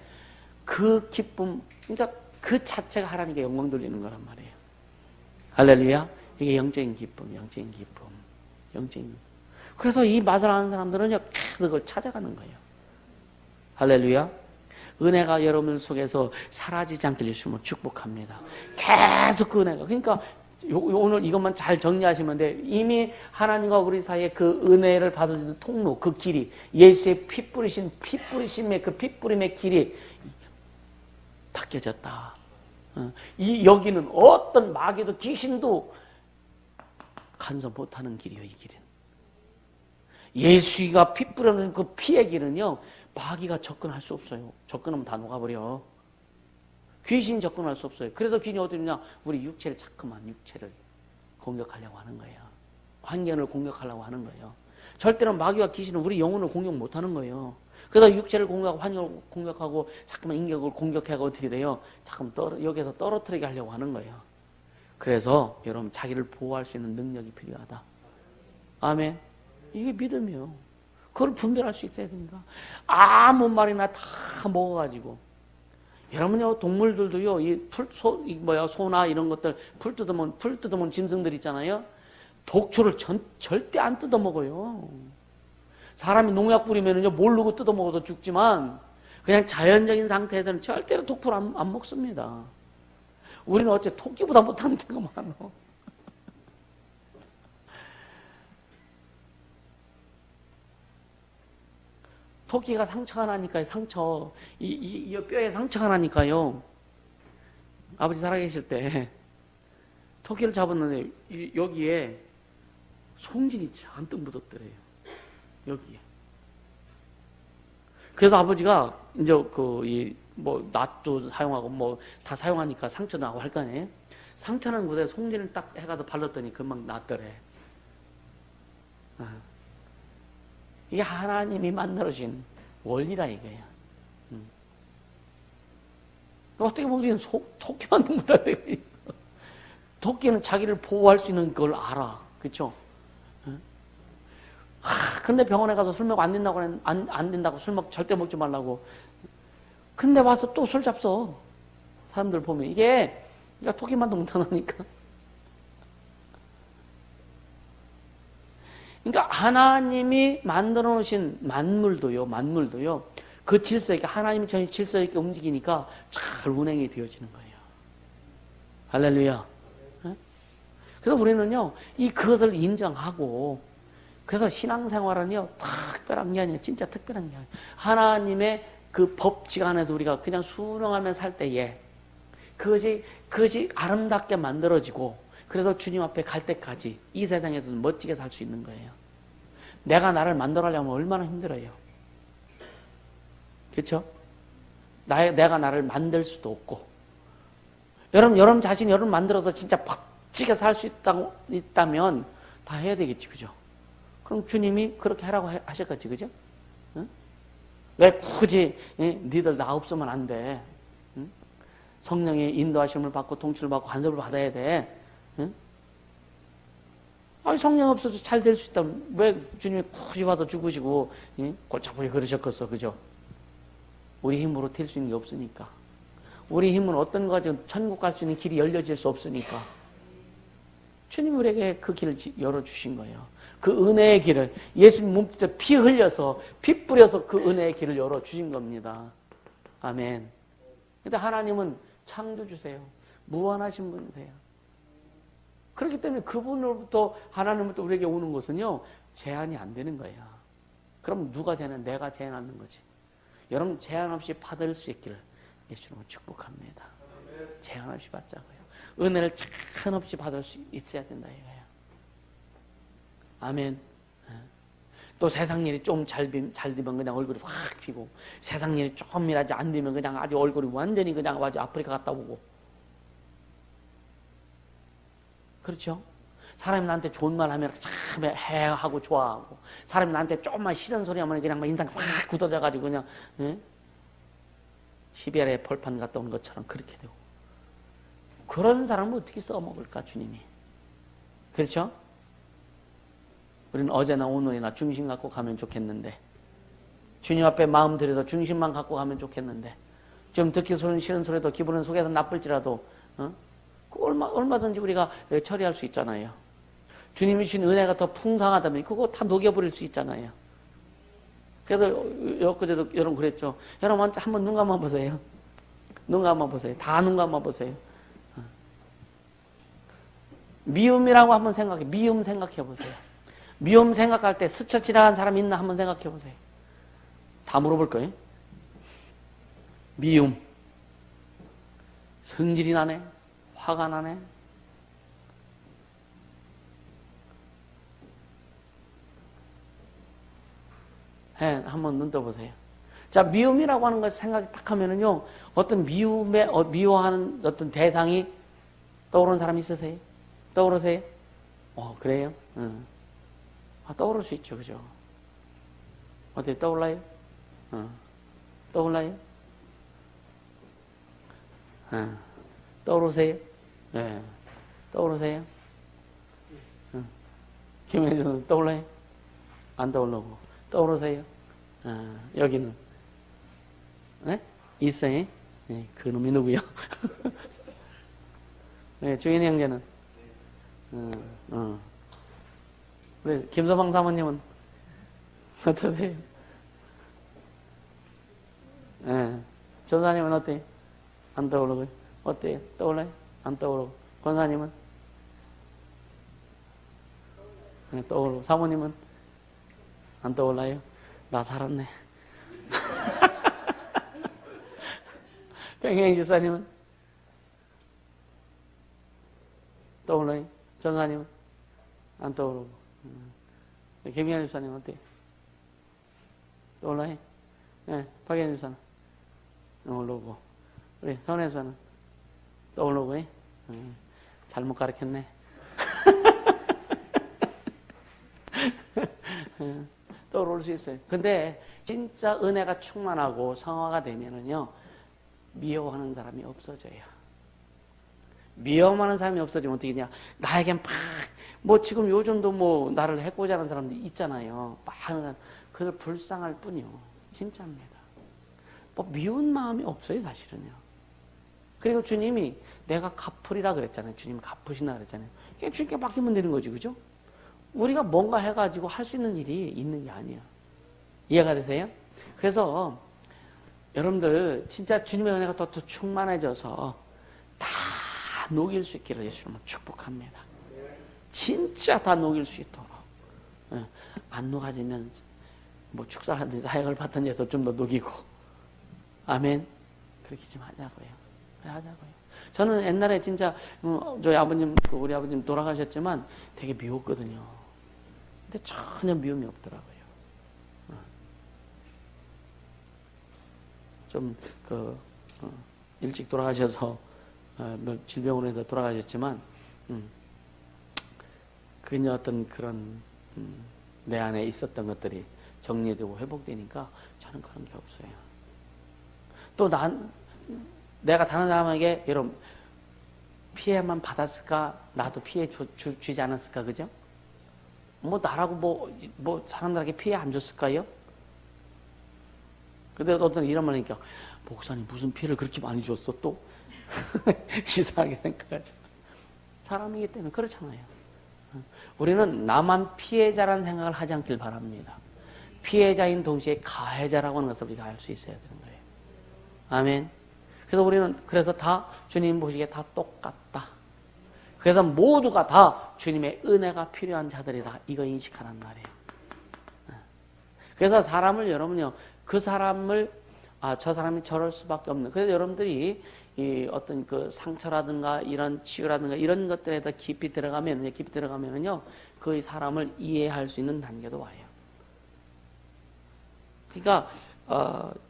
그 기쁨, 그러니까 그 자체가 하나님께 영광 돌리는 거란 말이에요. 할렐루야. 이게 영적인 기쁨. 그래서 이 맛을 아는 사람들은요, 계속 그걸 찾아가는 거예요. 할렐루야. 은혜가 여러분들 속에서 사라지지 않게 해주시면 축복합니다. 계속 그 은혜가. 그러니까 오늘 이것만 잘 정리하시면 돼. 이미 하나님과 우리 사이에 그 은혜를 받을 통로, 그 길이, 예수의 피 뿌리심의 그 피 뿌림의 길이 바뀌어졌다. 여기는 어떤 마귀도 귀신도 간섭 못하는 길이요, 이 길은. 예수가 피 뿌려놓은 그 피의 길은요, 마귀가 접근할 수 없어요. 접근하면 다 녹아버려. 귀신 접근할 수 없어요. 그래서 귀신이 어디 있냐? 우리 육체를 자꾸만 육체를 공격하려고 하는 거예요. 환경을 공격하려고 하는 거예요. 절대로 마귀와 귀신은 우리 영혼을 공격 못하는 거예요. 그래서 육체를 공격하고 환경을 공격하고 자꾸만 인격을 공격하고 어떻게 돼요? 자꾸만 여기서 떨어뜨리게 하려고 하는 거예요. 그래서 여러분 자기를 보호할 수 있는 능력이 필요하다. 아멘. 이게 믿음이요. 그걸 분별할 수 있어야 됩니다. 아무 말이나 다 먹어가지고. 여러분요, 동물들도요, 소나 이런 것들, 풀 뜯어먹는 짐승들 있잖아요. 독초를 절대 안 뜯어먹어요. 사람이 농약 뿌리면은요, 모르고 뜯어먹어서 죽지만, 그냥 자연적인 상태에서는 절대로 독초를 안 먹습니다. 우리는 어째 토끼보다 못하는 데가 많아. 토끼가 상처가 나니까요, 이 뼈에 상처가 나니까요. 아버지 살아계실 때, 토끼를 잡았는데, 여기에 송진이 잔뜩 묻었더래요. 여기에. 그래서 아버지가, 이제 낫도 사용하고, 다 사용하니까 상처 나고 할 거 아니에요? 상처 난 곳에 송진을 딱 해가지고 발랐더니 금방 낫더래. 이게 하나님이 만들어진 원리라 이거예요. 어떻게 보면 토끼만도 못할 때가 있어. 토끼는 자기를 보호할 수 있는 걸 알아. 그렇죠? 근데 병원에 가서 술 먹으면 안 된다고 술 절대 먹지 말라고. 근데 와서 또 술 잡숴. 사람들 보면 이게 토끼만도 못하니까. 그러니까 하나님이 만들어 놓으신 만물도요. 그 질서 있게 하나님이 전혀 질서 있게 움직이니까 잘 운행이 되어지는 거예요. 할렐루야. 그래서 우리는요, 그것을 인정하고, 그래서 신앙생활은요, 특별한 게 아니에요. 진짜 특별한 게 아니에요. 하나님의 그 법칙 안에서 우리가 그냥 순응하며 살 때에 그것이 아름답게 만들어지고, 그래서 주님 앞에 갈 때까지 이 세상에서는 멋지게 살 수 있는 거예요. 내가 나를 만들어내려면 얼마나 힘들어요. 그렇죠? 내가 나를 만들 수도 없고. 여러분 자신이 여러분 만들어서 진짜 멋지게 살 수 있다면 다 해야 되겠지, 그죠? 그럼 주님이 그렇게 하라고 하셨겠지, 그죠? 응? 왜 굳이 니들 나 없으면 안 돼? 응? 성령의 인도하심을 받고 통치를 받고 간섭을 받아야 돼. 응? 아니 성령 없어도 잘 될 수 있다면 왜 주님이 굳이 와서 죽으시고 골짜기에 그러셨겠어, 그죠? 우리 힘으로 될 수 있는 게 없으니까. 우리 힘은 어떤 거 가지고 천국 갈 수 있는 길이 열려질 수 없으니까. 주님이 우리에게 그 길을 열어주신 거예요. 그 은혜의 길을, 예수님 몸짓에 피 흘려서, 피 뿌려서 그 은혜의 길을 열어주신 겁니다. 아멘. 근데 하나님은 창조주세요. 무한하신 분이세요. 그렇기 때문에 그분으로부터, 하나님으로부터 우리에게 오는 것은요, 제한이 안 되는 거예요. 그럼 누가 제한? 내가 제한하는 거지. 여러분, 제한 없이 받을 수 있기를 예수님은 축복합니다. 제한 없이 받자고요. 은혜를 제한 없이 받을 수 있어야 된다 이거예요. 아멘. 또 세상 일이 좀 잘 되면 그냥 얼굴이 확 피고, 세상 일이 조금이라도 안 되면 그냥 아주 얼굴이 완전히 그냥 아주 아프리카 갔다 오고. 그렇죠? 사람이 나한테 좋은 말 하면 참 해하고 좋아하고, 사람이 나한테 조금만 싫은 소리 하면 그냥 막 인상이 확 굳어져가지고 그냥, 시베리아의 벌판 갔다 온 것처럼 그렇게 되고. 그런 사람을 어떻게 써먹을까, 주님이? 그렇죠? 우리는 어제나 오늘이나 중심 갖고 가면 좋겠는데, 주님 앞에 마음 들여서 중심만 갖고 가면 좋겠는데, 좀 듣기 싫은 소리도 기분은 속에서 나쁠지라도 얼마든지 우리가 처리할 수 있잖아요. 주님이 주신 은혜가 더 풍성하다면 그거 다 녹여버릴 수 있잖아요. 그래서 엊그제도 여러분 그랬죠. 여러분 한번 눈 감아 보세요. 눈 감아 보세요. 다 눈 감아 보세요. 미움이라고 한번 생각해. 미움 생각해 보세요. 미움 생각할 때 스쳐 지나간 사람 있나 한번 생각해 보세요. 다 물어볼 거예요. 미움. 성질이 나네. 화가 나네. 한번 눈 떠보세요. 자, 미움이라고 하는 걸 생각이 딱 하면은요, 어떤 미워하는 어떤 대상이 떠오르는 사람이 있으세요? 떠오르세요? 그래요? 떠오를 수 있죠, 그죠? 어때, 떠올라요? 떠올라요? 떠오르세요? 네. 떠오르세요? 김혜준 떠올라요? 안 떠오르고. 떠오르세요? 여기는? 네? 있어요? 네, 그놈이 누구요? 네, 주인 형제는? 그래서 김서방 사모님은 어떠세요? 네. 전사님은 어때요? 안 떠오르고요? 어때요? 떠올라요? 안 떠오르고. 권사님은? 네, 떠오르고. 사모님은? 안 떠올라요? 나 살았네. 병행 집사님은? 떠올라요? 전사님은? 안 떠오르고. 김희연 집사님은 어때요? 떠올라요? 네, 박혜연 집사는? 떠오르고. 우리 선혜 집사는? 떠오르고. 잘못 가르쳤네. 떠오를 수 있어요. 근데 진짜 은혜가 충만하고 성화가 되면은요, 미워하는 사람이 없어져요. 미워하는 사람이 없어지면 어떻게 되냐? 나에겐 지금 요즘도 나를 해코지 하는 사람들이 있잖아요. 막 하는 사람. 그들 불쌍할 뿐이요. 진짜입니다. 미운 마음이 없어요, 사실은요. 그리고 주님이 내가 갚으리라 그랬잖아요. 주님이 갚으시나 그랬잖아요. 그냥 주님께 맡기면 되는 거지, 그죠? 우리가 뭔가 해가지고 할 수 있는 일이 있는 게 아니야. 이해가 되세요? 그래서 여러분들 진짜 주님의 은혜가 더 충만해져서 다 녹일 수 있기를 예수님은 축복합니다. 진짜 다 녹일 수 있도록. 안 녹아지면 축사를 하든지 사역을 받든지 해서 좀 더 녹이고. 아멘. 그렇게 좀 하자고요. 하자고요. 저는 옛날에 진짜 저희 아버님, 우리 아버님 돌아가셨지만 되게 미웠거든요. 근데 전혀 미움이 없더라고요. 좀 일찍 돌아가셔서 질병으로 해서 돌아가셨지만 그냥 어떤 그런 내 안에 있었던 것들이 정리되고 회복되니까 저는 그런 게 없어요. 또 내가 다른 사람에게 여러분 피해만 받았을까? 나도 피해 주지 않았을까? 그죠? 나라고 사람들에게 피해 안 줬을까요? 근데 어떤 이런 말 하니까 목사님 무슨 피해를 그렇게 많이 줬어 또? 이상하게 생각하죠. 사람이기 때문에 그렇잖아요. 우리는 나만 피해자라는 생각을 하지 않길 바랍니다. 피해자인 동시에 가해자라고 하는 것을 우리가 알 수 있어야 되는 거예요. 아멘. 그래서 우리는 다 주님 보시기에 다 똑같다. 그래서 모두가 다 주님의 은혜가 필요한 자들이다. 이거 인식하란 말이에요. 그래서 사람을 여러분요, 그 사람을 저 사람이 저럴 수밖에 없는. 그래서 여러분들이 이 어떤 그 상처라든가 이런 치유라든가 이런 것들에 더 깊이 들어가면은요, 그 사람을 이해할 수 있는 단계도 와요. 그러니까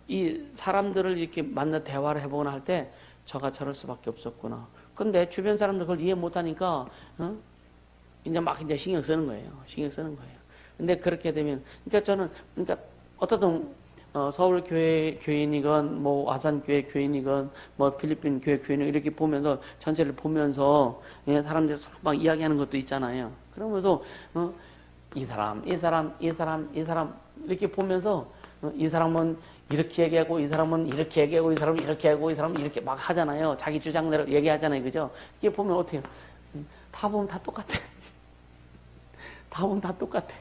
이 사람들을 이렇게 만나 대화를 해보거나 할 때 저가 저럴 수밖에 없었구나. 근데 주변 사람들 그걸 이해 못하니까 이제 막 이제 신경 쓰는 거예요. 근데 그렇게 되면 그러니까 어떻든 서울 교회 교인이건 뭐 아산 교회 교인이건 뭐 필리핀 교회 교인이건 이렇게 보면서 전체를 보면서 사람들이 서로 막 이야기하는 것도 있잖아요. 그러면서 이 사람 이렇게 보면서 이 사람은 이렇게 얘기하고 이 사람은 이렇게 얘기하고 이 사람은 이렇게 하고 이 사람은 이렇게 막 하잖아요. 자기 주장대로 얘기하잖아요. 그죠? 이게 보면 어떻게 다 보면 다 똑같아. 다 보면 다 똑같아.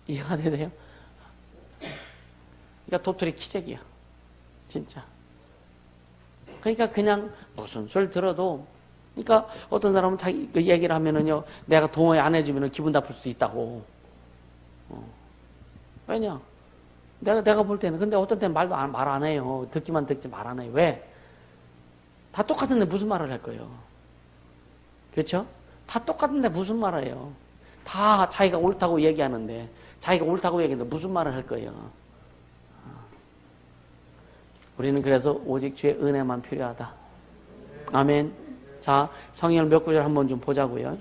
이해가 되세요? 그러니까 도토리 키재기야. 진짜. 그러니까 그냥 무슨 소리 들어도 그러니까 어떤 사람은 자기 그 얘기를 하면은요, 내가 동의 안 해주면 기분 나쁠 수도 있다고. 왜냐? 내가 볼 때는 근데 어떤 때는 말 안 해요. 듣기만 듣지 말 안 해요. 왜? 다 똑같은데 무슨 말을 할 거예요? 그렇죠? 다 똑같은데 무슨 말을 해요? 다 자기가 옳다고 얘기하는데 무슨 말을 할 거예요? 우리는 그래서 오직 주의 은혜만 필요하다. 아멘. 자, 성경을 몇 구절 한번 좀 보자고요.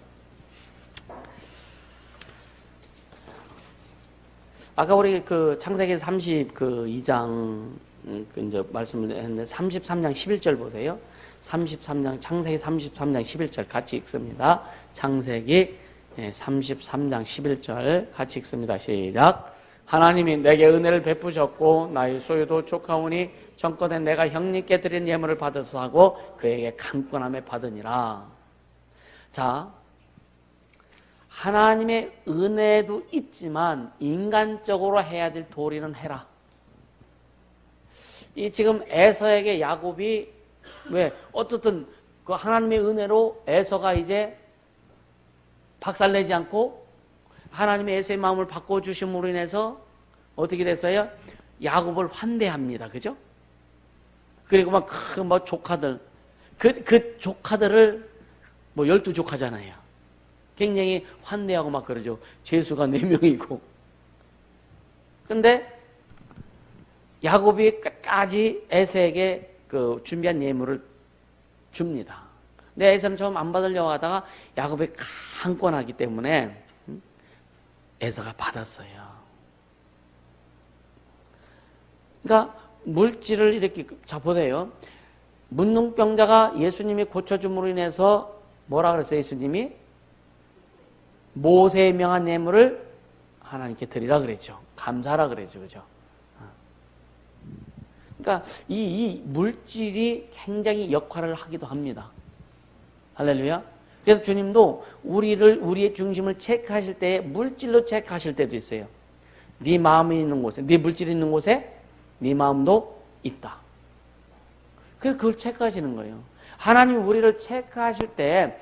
아까 우리 그 창세기 32장 이제 말씀을 했는데 33장 11절 보세요. 창세기 33장 11절 같이 읽습니다. 창세기 33장 11절 같이 읽습니다. 시작. 하나님이 내게 은혜를 베푸셨고 나의 소유도 족하오니 전권에 내가 형님께 드린 예물을 받아서 하고 그에게 강권함에 받으니라. 자, 하나님의 은혜도 있지만 인간적으로 해야 될 도리는 해라. 이 지금 에서에게 야곱이 왜 어떻든 그 하나님의 은혜로 에서가 이제 박살내지 않고 하나님의 에서의 마음을 바꿔주심으로 인해서 어떻게 됐어요? 야곱을 환대합니다. 그죠? 그리고 막 그 조카들 그 조카들을 12조카잖아요. 굉장히 환대하고 막 그러죠. 죄수가 4명이고. 근데 야곱이 끝까지 에서에게 그 준비한 예물을 줍니다. 근데 에서는 처음 안 받으려고 하다가 야곱이 강권하기 때문에 에서가 받았어요. 그러니까 물질을 이렇게 보세요. 문둥병자가 예수님이 고쳐줌으로 인해서 뭐라 그랬어요? 예수님이 모세의 명한 예물을 하나님께 드리라 그랬죠. 감사하라 그랬죠. 그죠? 그러니까 이 물질이 굉장히 역할을 하기도 합니다. 할렐루야. 그래서 주님도 우리의 중심을 체크하실 때 물질로 체크하실 때도 있어요. 네 마음이 있는 곳에, 네 물질이 있는 곳에 네 마음도 있다. 그래서 그걸 체크하시는 거예요. 하나님이 우리를 체크하실 때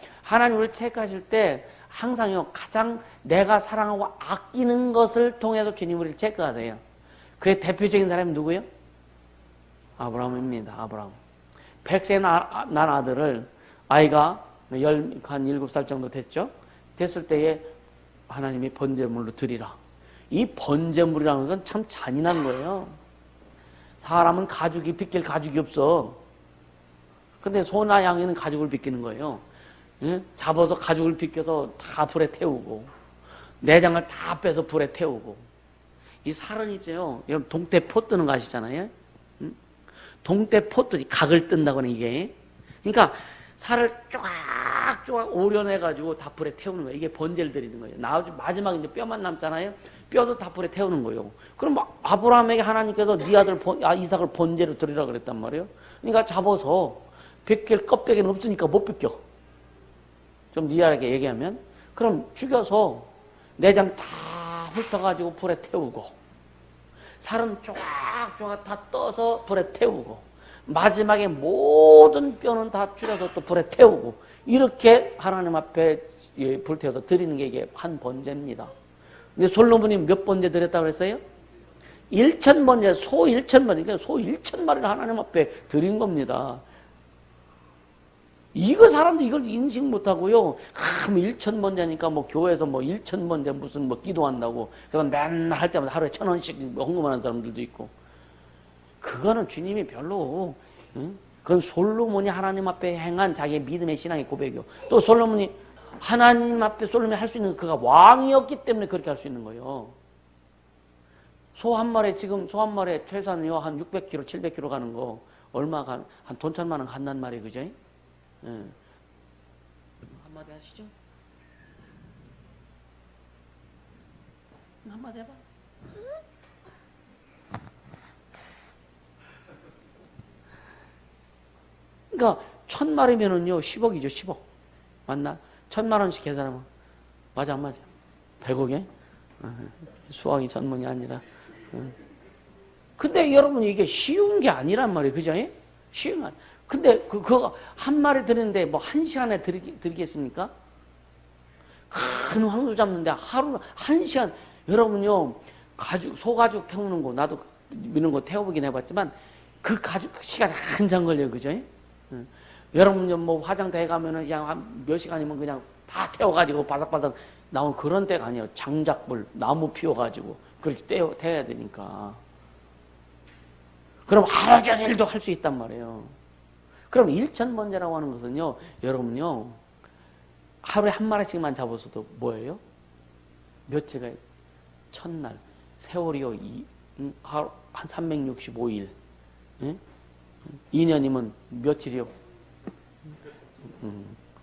항상요, 가장 내가 사랑하고 아끼는 것을 통해서 주님 우리를 체크하세요. 그의 대표적인 사람이 누구예요? 아브라함입니다. 아브라함. 100세 난 아들을 아이가 한 7살 정도 됐죠? 됐을 때에 하나님이 번제물로 드리라. 이 번제물이라는 건 참 잔인한 거예요. 사람은 빚길 가죽이 없어. 근데 소나 양이는 가죽을 빚기는 거예요. 예? 잡아서 가죽을 빚겨서 다 불에 태우고 내장을 다 빼서 불에 태우고 이 살은 있어요. 동태포 뜨는 거 아시잖아요. 동태포 뜨지 각을 뜬다고는 이게. 그러니까 살을 쪼각쪼각 오려내가지고 다 불에 태우는 거예요. 이게 번제를 드리는 거예요. 나중에 마지막에 이제 뼈만 남잖아요. 뼈도 다 불에 태우는 거예요. 그럼 아브라함에게 하나님께서 네 아들 이삭을 번제로 드리라 그랬단 말이에요. 그러니까 잡아서 벗길 껍데기는 없으니까 못 벗겨. 좀 리얼하게 얘기하면. 그럼 죽여서 내장 다 훑어가지고 불에 태우고 살은 쪼각쪼각 다 떠서 불에 태우고 마지막에 모든 뼈는 다 줄여서 또 불에 태우고 이렇게 하나님 앞에 불태워서 드리는 게 이게 한 번제입니다. 근데 솔로몬이 몇 번제 드렸다고 그랬어요? 1,000번째, 소 1,000번, 그러니까 소 1,000마리를 하나님 앞에 드린 겁니다. 이거 사람들 이걸 인식 못하고요. 뭐 1,000번째니까 뭐 교회에서 뭐 1,000번째 무슨 뭐 기도한다고. 그래서 맨날 할 때마다 하루에 1,000원씩 헌금하는 사람들도 있고. 그거는 주님이 별로, 응? 그건 솔로몬이 하나님 앞에 행한 자기의 믿음의 신앙의 고백이요. 또 솔로몬이 하나님 앞에 솔로몬이 할 수 있는 그가 왕이었기 때문에 그렇게 할 수 있는 거예요. 소 한 마리에 최소한요 한 600kg, 700kg 가는 거 얼마가 한 돈 1,000만 원 간단 말이에요, 그죠? 예. 한마디 하시죠. 한마디 해봐. 그러니까 1,000마리면은요 10억이죠, 10억. 맞나? 1,000만 원씩 계산하면 맞아, 안 맞아? 100억에? 수학이 전문이 아니라. 근데 여러분 이게 쉬운 게 아니란 말이에요, 그죠? 쉬운 거 아니에요. 근데 그거 한 마리 드리는데 뭐 1시간에 드리겠습니까? 큰 황소 잡는데 하루 1시간. 여러분요 소가죽 태우는 거 나도 이런 거 태워보긴 해봤지만 그 가죽 시간이 한참 걸려요, 그죠? 여러분요 뭐 화장대 가면은 그냥 한 몇 시간이면 그냥 다 태워가지고 바삭바삭 나온 그런 때가 아니에요. 장작불 나무 피워가지고 그렇게 태워야 되니까. 그럼 하루 종일도 할 수 있단 말이에요. 그럼 1,000번째라고 하는 것은요, 여러분요, 하루에 한 마리씩만 잡았어도 뭐예요? 며칠가 첫날, 세월이요, 한 365일. 예? 2년이면 며칠이요?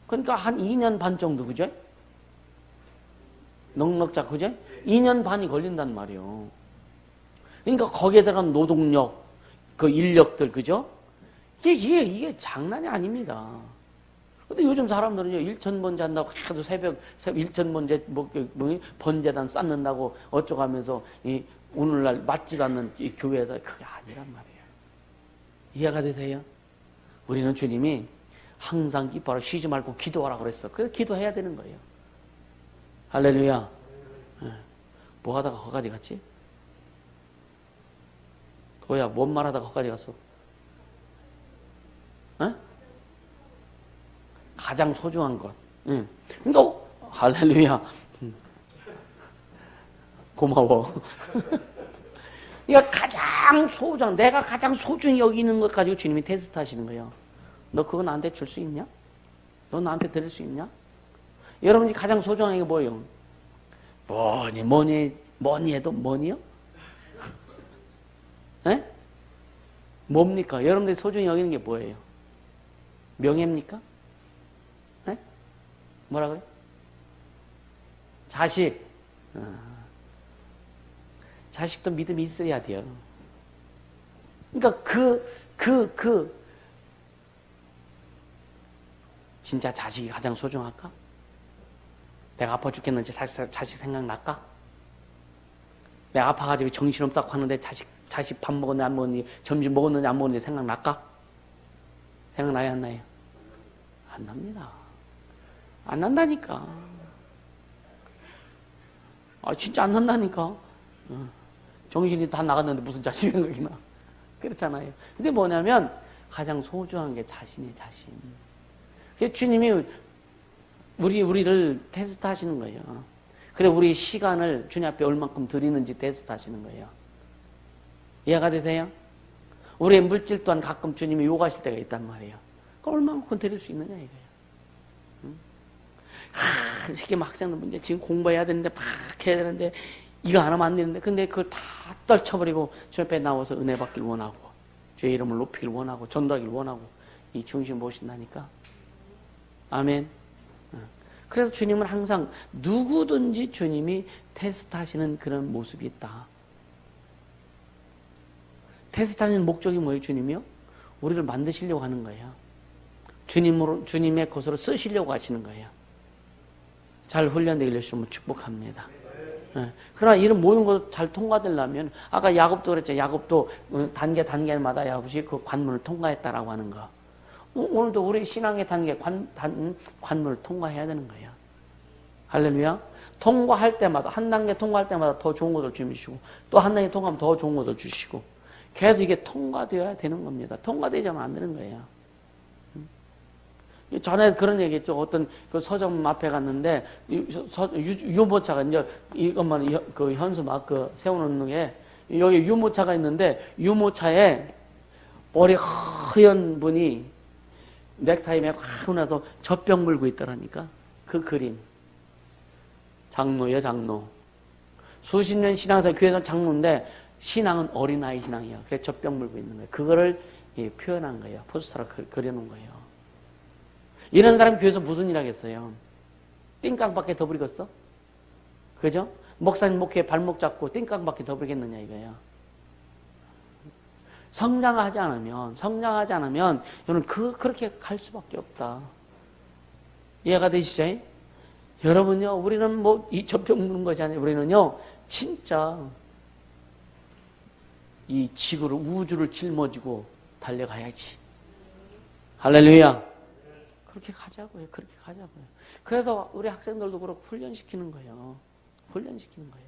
그러니까 한 2년 반 정도, 그죠? 넉넉자, 그죠? 2년 반이 걸린단 말이에요. 그러니까 거기에 들어간 노동력, 그 인력들, 그죠? 이게 장난이 아닙니다. 근데 요즘 사람들은요, 1,000번째 한다고 해도 새벽 1,000번째 번제단 쌓는다고 어쩌고 하면서 오늘날 맞지도 않는 이 교회에서 그게 아니란 말이에요. 이해가 되세요? 우리는 주님이 항상 기뻐하라, 쉬지 말고 기도하라 그랬어. 그래서 기도해야 되는 거예요. 할렐루야. 뭐 하다가 거기까지 갔지? 도야, 뭔 말 하다가 거기까지 갔어? 어? 가장 소중한 것. 그러니까 할렐루야. 고마워. 그러니까 가장 소중한, 내가 가장 소중히 여기는 것 가지고 주님이 테스트 하시는 거예요. 너 그거 나한테 줄 수 있냐? 너 나한테 드릴 수 있냐? 여러분이 가장 소중한 게 뭐예요? 뭐니 해도 뭐니요? 에? 뭡니까? 여러분들이 소중히 여기는 게 뭐예요? 명예입니까? 에? 뭐라고요? 자식. 자식도 믿음이 있어야 돼요. 그러니까 진짜 자식이 가장 소중할까? 내가 아파 죽겠는지 자식 생각날까? 내가 아파가지고 정신없다고 하는데 자식 밥 먹었는지 안 먹었는지, 점심 먹었는지 안 먹었는지 생각날까? 생각나요, 안 나요? 안 납니다. 안 난다니까. 진짜 안 난다니까. 정신이 다 나갔는데 무슨 자식 생각이 나. 그렇잖아요. 근데 뭐냐면 가장 소중한 게 자신의 자신. 그래서 주님이 우리를 테스트 하시는 거예요. 그래, 우리 시간을 주님 앞에 얼만큼 드리는지 테스트 하시는 거예요. 이해가 되세요? 우리의 물질 또한 가끔 주님이 요구하실 때가 있단 말이에요. 그걸 얼만큼 드릴 수 있느냐, 이거예요. 이렇게 막 학생들 문제 지금 공부해야 되는데, 막 해야 되는데, 이거 안 하면 안 되는데, 근데 그걸 다 떨쳐버리고 주 앞에 나와서 은혜 받길 원하고, 주의 이름을 높이길 원하고, 전도하길 원하고, 이 중심 보신다니까. 아멘. 그래서 주님은 항상 누구든지 주님이 테스트하시는 그런 모습이 있다. 테스트하는 목적이 뭐예요, 주님이요? 우리를 만드시려고 하는 거예요. 주님의 것으로 쓰시려고 하시는 거예요. 잘 훈련되길 주시면 축복합니다. 그러나 이런 모든 것 잘 통과되려면, 아까 야곱도 그랬죠. 야곱도 단계마다 야곱이 그 관문을 통과했다라고 하는 거. 오늘도 우리 신앙의 단계, 관문을 통과해야 되는 거예요. 할렐루야. 통과할 때마다, 한 단계 통과할 때마다 더 좋은 것을 주시고, 또 한 단계 통과하면 더 좋은 것을 주시고, 계속 이게 통과되어야 되는 겁니다. 통과되지 않으면 안 되는 거예요. 전에 그런 얘기 했죠. 어떤 그 서점 앞에 갔는데, 유모차가, 이제 이것만 그 현수막 그 세워놓는 게, 여기 유모차가 있는데, 유모차에 머리 허연 분이 넥타이 매고 하고 나서 젖병 물고 있더라니까. 그 그림. 장로예요, 장로. 수십 년 신앙생활 교회에서 장로인데 신앙은 어린아이 신앙이에요. 그래서 젖병 물고 있는 거예요. 그거를 표현한 거예요. 포스터로 그려놓은 거예요. 이런 사람 교회에서 무슨 일 하겠어요? 띵깡밖에 더 부리겠어? 그죠? 목사님 목회에 발목 잡고 띵깡밖에 더 부리겠느냐 이거예요. 성장하지 않으면 여러분 그렇게 갈 수밖에 없다. 이해가 되시죠? 여러분요, 우리는 뭐 이 젖병 무는 것이 아니에요. 우리는요, 진짜 이 지구를, 우주를 짊어지고 달려가야지. 할렐루야. 그렇게 가자고요. 그렇게 가자고요. 그래서 우리 학생들도 그렇고 훈련시키는 거예요. 훈련시키는 거예요.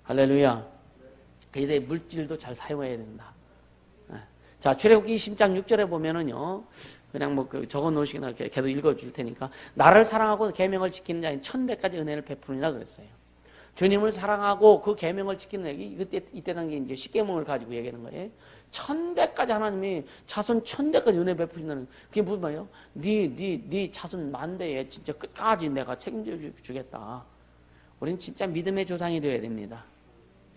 할렐루야. 이제 물질도 잘 사용해야 된다. 자, 출애굽기 20장 6절에 보면은요, 그냥 뭐 적어 놓으시거나 계속 읽어 줄 테니까, 나를 사랑하고 계명을 지키는 자인 1000배까지 은혜를 베푸느니라 그랬어요. 주님을 사랑하고 그 계명을 지키는 얘기, 이때 당시 이제 십계명을 가지고 얘기하는 거예요. 1000배까지 하나님이 자손 1000대까지 은혜 베푸신다는, 그게 무슨 말이에요? 네 자손 만대에 진짜 끝까지 내가 책임져 주겠다. 우린 진짜 믿음의 조상이 되어야 됩니다.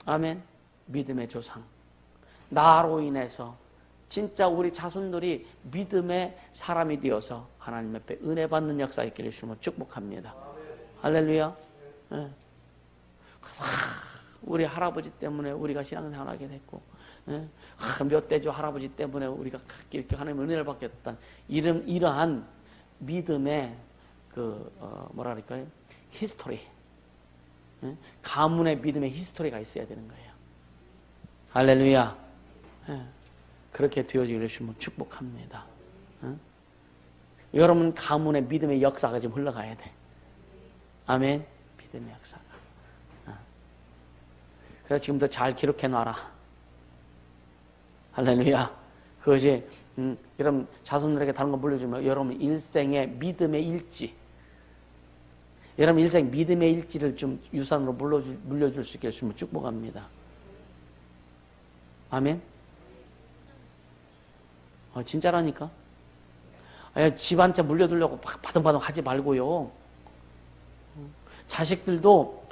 아멘. 믿음의 조상. 나로 인해서 진짜 우리 자손들이 믿음의 사람이 되어서 하나님 앞에 은혜 받는 역사 있기를 주님으로 축복합니다. 할렐루야. 네. 우리 할아버지 때문에 우리가 신앙생활하게 됐고, 네. 몇 대조 할아버지 때문에 우리가 이렇게 하나님의 은혜를 받게 됐다. 이러한 믿음의 뭐라 그럴까요? 히스토리. 네. 가문의 믿음의 히스토리가 있어야 되는 거예요. 할렐루야. 네. 그렇게 되어지기를 주면 축복합니다. 어? 여러분 가문의 믿음의 역사가 지금 흘러가야 돼. 아멘. 믿음의 역사가. 어. 그래서 지금부터 잘 기록해 놔라. 할렐루야. 그것이 여러분 자손들에게 다른 거 물려주면 여러분 일생의 믿음의 일지, 여러분 일생 믿음의 일지를 좀 유산으로 물려줄 수 있게 해주시면 축복합니다. 아멘. 진짜라니까. 집 한 채 물려두려고 바둥바둥 하지 말고요. 자식들도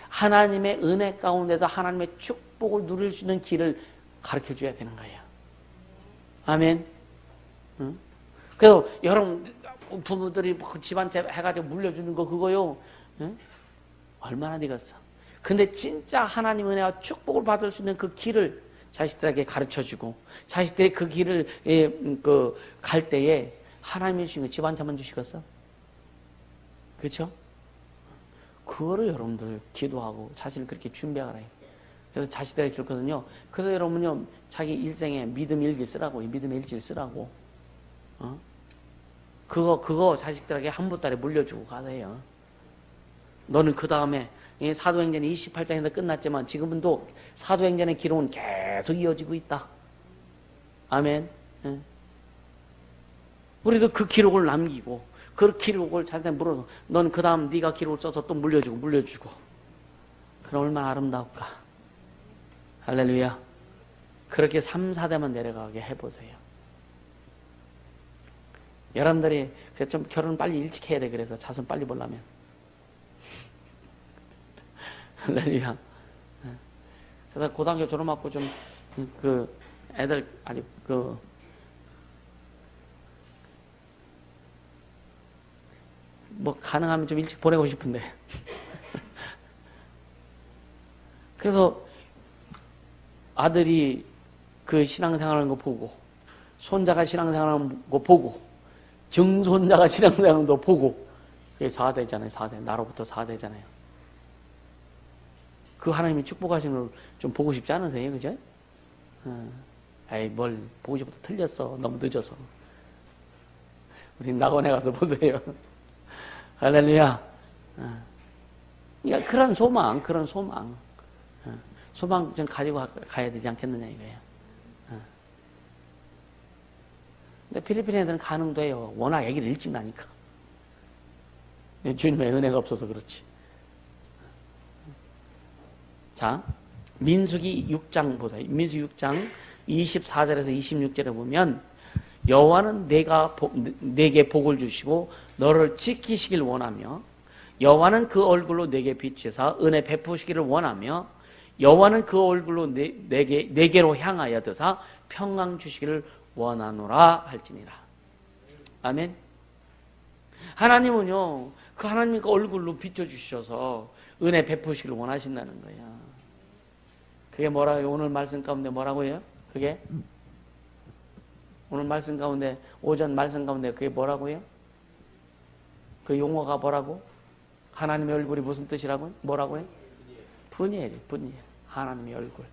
하나님의 은혜 가운데서 하나님의 축복을 누릴 수 있는 길을 가르쳐 줘야 되는 거예요. 아멘. 그래서 여러분 부모들이 집 한 채 해가지고 물려주는 거 그거요. 얼마나 되겠어. 근데 진짜 하나님 은혜와 축복을 받을 수 있는 그 길을 자식들에게 가르쳐주고, 자식들이 그 길을 갈 때에 하나님이 주신 거 집 한 채만 주시겠어? 그렇죠? 그거를 여러분들 기도하고 자신을 그렇게 준비하라. 그래서 자식들에게 줬거든요. 그래서 여러분요, 자기 일생에 믿음 일기 쓰라고, 믿음의 일지를 쓰라고. 그거 자식들에게 한 보따리 물려주고 가세요. 너는 그 다음에 사도행전이 28장에서 끝났지만 지금은 또 사도행전의 기록은 계속 이어지고 있다. 아멘. 우리도 그 기록을 남기고 그 기록을 자기한테 물어서 넌 그 다음 네가 기록을 써서 또 물려주고 그럼 얼마나 아름다울까. 할렐루야. 그렇게 3, 4대만 내려가게 해보세요. 여러분들이 좀 결혼 빨리 일찍 해야 돼. 그래서 자손 빨리 보려면. 할렐루야. 그래서 고등학교 졸업하고 좀 애들 아직 뭐 가능하면 좀 일찍 보내고 싶은데. 그래서 아들이 그 신앙생활하는 거 보고, 손자가 신앙생활하는 거 보고, 증손자가 신앙생활하는 거 보고, 그게 4대잖아요. 4대. 나로부터 4대잖아요. 그 하나님이 축복하시는 걸 좀 보고 싶지 않으세요? 그죠? 에이, 뭘 보고 싶어도 틀렸어. 너무 늦어서. 우리 낙원에 가서 보세요. 할렐루야. 그러니까 그런 소망, 소망 좀 가지고 가야 되지 않겠느냐 이거예요. 근데 필리핀 애들은 가능돼요. 워낙 애기를 일찍 나니까. 주님의 은혜가 없어서 그렇지. 자, 민수기 6장 보세요. 민수기 6장 24절에서 26절에 보면 여호와는 내게 복을 주시고 너를 지키시길 원하며 여호와는 그 얼굴로 내게 비추사 은혜 베푸시기를 원하며 여호와는 그 얼굴로 내게로 향하여 드사 평강 주시기를 원하노라 할지니라. 아멘. 하나님은요, 그 하나님 그 얼굴로 비춰주셔서 은혜 베푸시기를 원하신다는 거예요. 그게 뭐라고요? 오늘 말씀 가운데 뭐라고요? 그게? 오늘 말씀 가운데, 오전 말씀 가운데 그게 뭐라고요? 그 용어가 뭐라고? 하나님의 얼굴이 무슨 뜻이라고요? 뭐라고요? 분이에요, 분이에요. 하나님의 얼굴.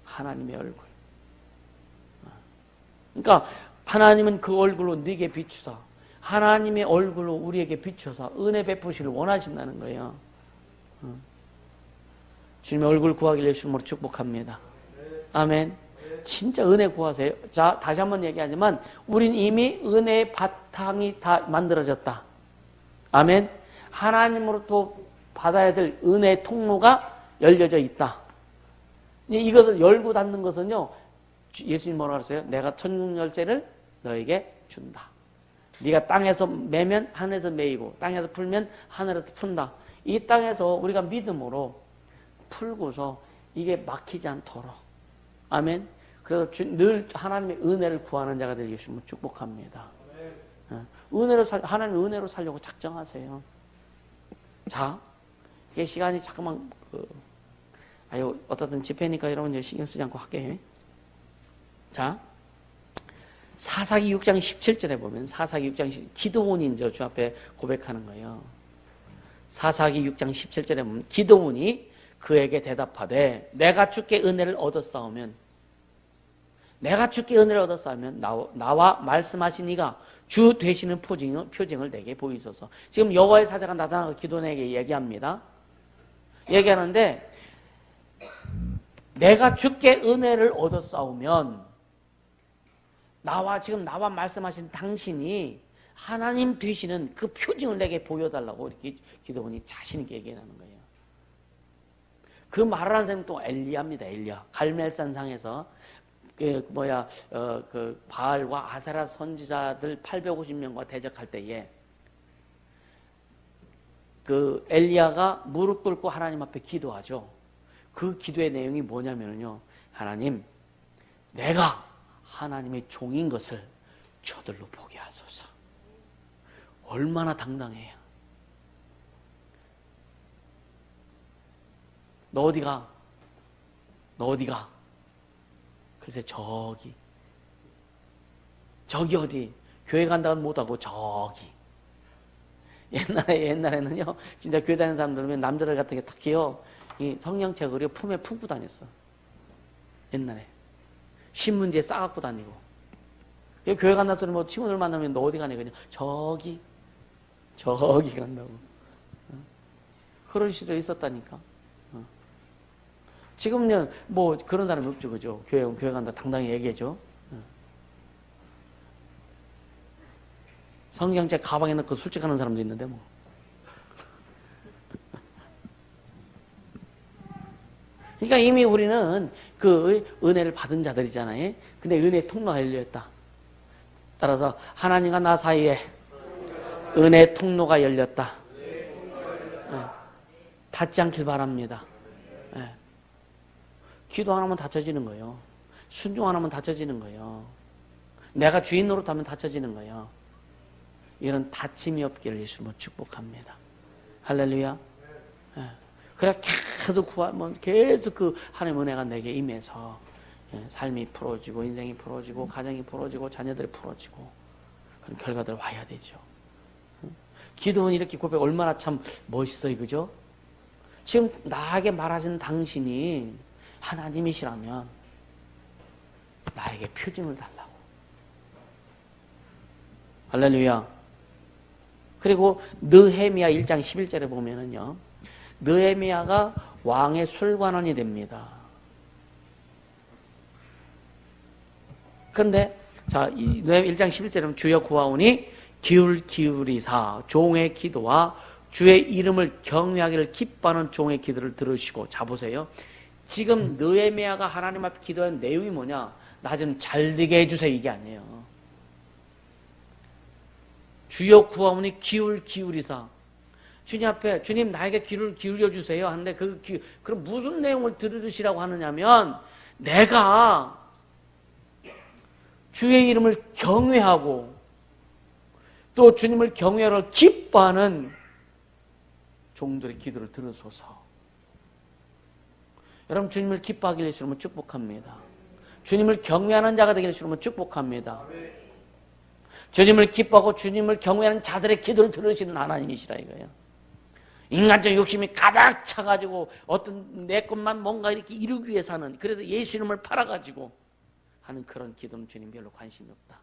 하나님의 얼굴. 그러니까 하나님은 그 얼굴로 네게 비추사 하나님의 얼굴로 우리에게 비춰서 은혜 베푸시를 원하신다는 거예요. 주님의 얼굴 구하기를 예수님으로 축복합니다. 아멘. 진짜 은혜 구하세요. 자, 다시 한번 얘기하지만 우린 이미 은혜의 바탕이 다 만들어졌다. 아멘. 하나님으로부터 받아야 될 은혜의 통로가 열려져 있다. 이것을 열고 닫는 것은요, 예수님 뭐라고 하셨어요? 내가 천국 열쇠를 너에게 준다. 네가 땅에서 매면 하늘에서 매이고 땅에서 풀면 하늘에서 푼다. 이 땅에서 우리가 믿음으로 풀고서 이게 막히지 않도록. 아멘. 그래서 늘 하나님의 은혜를 구하는 자가 되길 예수님을 축복합니다. 하나님의 은혜로 살려고 작정하세요. 자, 이게 시간이 잠깐만 어떻든 집회니까 여러분 신경 쓰지 않고 할게요. 자, 사사기 6장 17절에 보면 사사기 6장 기드온이 이제 주 앞에 고백하는 거예요. 사사기 6장 17절에 보면 기드온이 그에게 대답하되 내가 주께 은혜를 얻었사오면 나와 말씀하신 이가 주 되시는 표징을 내게 보이소서. 지금 여호와의 사자가 나타나서 기드온에게 얘기합니다. 얘기하는데 내가 주께 은혜를 얻었사오면 지금 나와 말씀하신 당신이 하나님 되시는 그 표징을 내게 보여달라고 이렇게 기드온이 자신있게 얘기하는 거예요. 그 말을 하는 사람이 또 엘리야입니다. 엘리야. 갈멜산상에서 그 바알과 아세라 선지자들 850명과 대적할 때에 그 엘리야가 무릎 꿇고 하나님 앞에 기도하죠. 그 기도의 내용이 뭐냐면요. 하나님, 내가 하나님의 종인 것을 저들로 보게 하소서. 얼마나 당당해요. 너 어디가? 너 어디가? 글쎄 저기 어디? 교회 간다고는 못하고 저기. 옛날에는요, 진짜 교회 다니는 사람들은 남자들 같은 게 특히요, 이 성경책을 품에 품고 다녔어. 옛날에. 신문지에 싸갖고 다니고. 교회 간다는 소리 뭐 친구들 만나면 너 어디 가냐? 그냥 저기 간다고. 그런 시절이 있었다니까. 지금은 뭐 그런 사람이 없죠, 그죠? 교회 간다 당당히 얘기해줘. 성경책 가방에 넣고 술집하는 사람도 있는데 뭐. 그러니까 이미 우리는 그 은혜를 받은 자들이잖아요. 근데 은혜 통로가 열렸다. 따라서 하나님과 나 사이에 은혜 통로가 열렸다. 닫지 않길 바랍니다. 기도 하나면 닫혀지는 거예요. 순종 하나면 닫혀지는 거예요. 내가 주인 노릇하면 닫혀지는 거예요. 이런 닫힘이 없기를 예수님은 축복합니다. 할렐루야. 그래 계속 그 하나님의 은혜가 내게 임해서 삶이 풀어지고 인생이 풀어지고 가정이 풀어지고 자녀들이 풀어지고 그런 결과들 와야 되죠. 기도는 이렇게 고백 얼마나 참 멋있어요, 그죠? 지금 나에게 말하신 당신이 하나님이시라면 나에게 표징을 달라고. 할렐루야. 그리고 느헤미야 1장 11절에 보면은요, 느헤미야가 왕의 술관원이 됩니다. 근데 자, 1장 11절에 주여 구하오니 기울기울이사 종의 기도와 주의 이름을 경외하기를 기뻐하는 종의 기도를 들으시고. 자 보세요. 지금 느헤미야가 하나님 앞에 기도한 내용이 뭐냐? 나 좀 잘되게 해주세요, 이게 아니에요. 주여 구하오니 기울기울이사. 주님 앞에 주님 나에게 귀를 기울여 주세요 하는데 그럼 무슨 내용을 들으시라고 하느냐면, 내가 주의 이름을 경외하고 또 주님을 경외하러 기뻐하는 종들의 기도를 들으소서. 여러분, 주님을 기뻐하게 해주시면 축복합니다. 주님을 경외하는 자가 되게 해주시면 축복합니다. 주님을 기뻐하고 주님을 경외하는 자들의 기도를 들으시는 하나님이시라 이거예요. 인간적 욕심이 가득 차가지고 어떤 내 것만 뭔가 이렇게 이루기 위해 사는, 그래서 예수 이름을 팔아가지고 하는 그런 기도는 주님 별로 관심이 없다.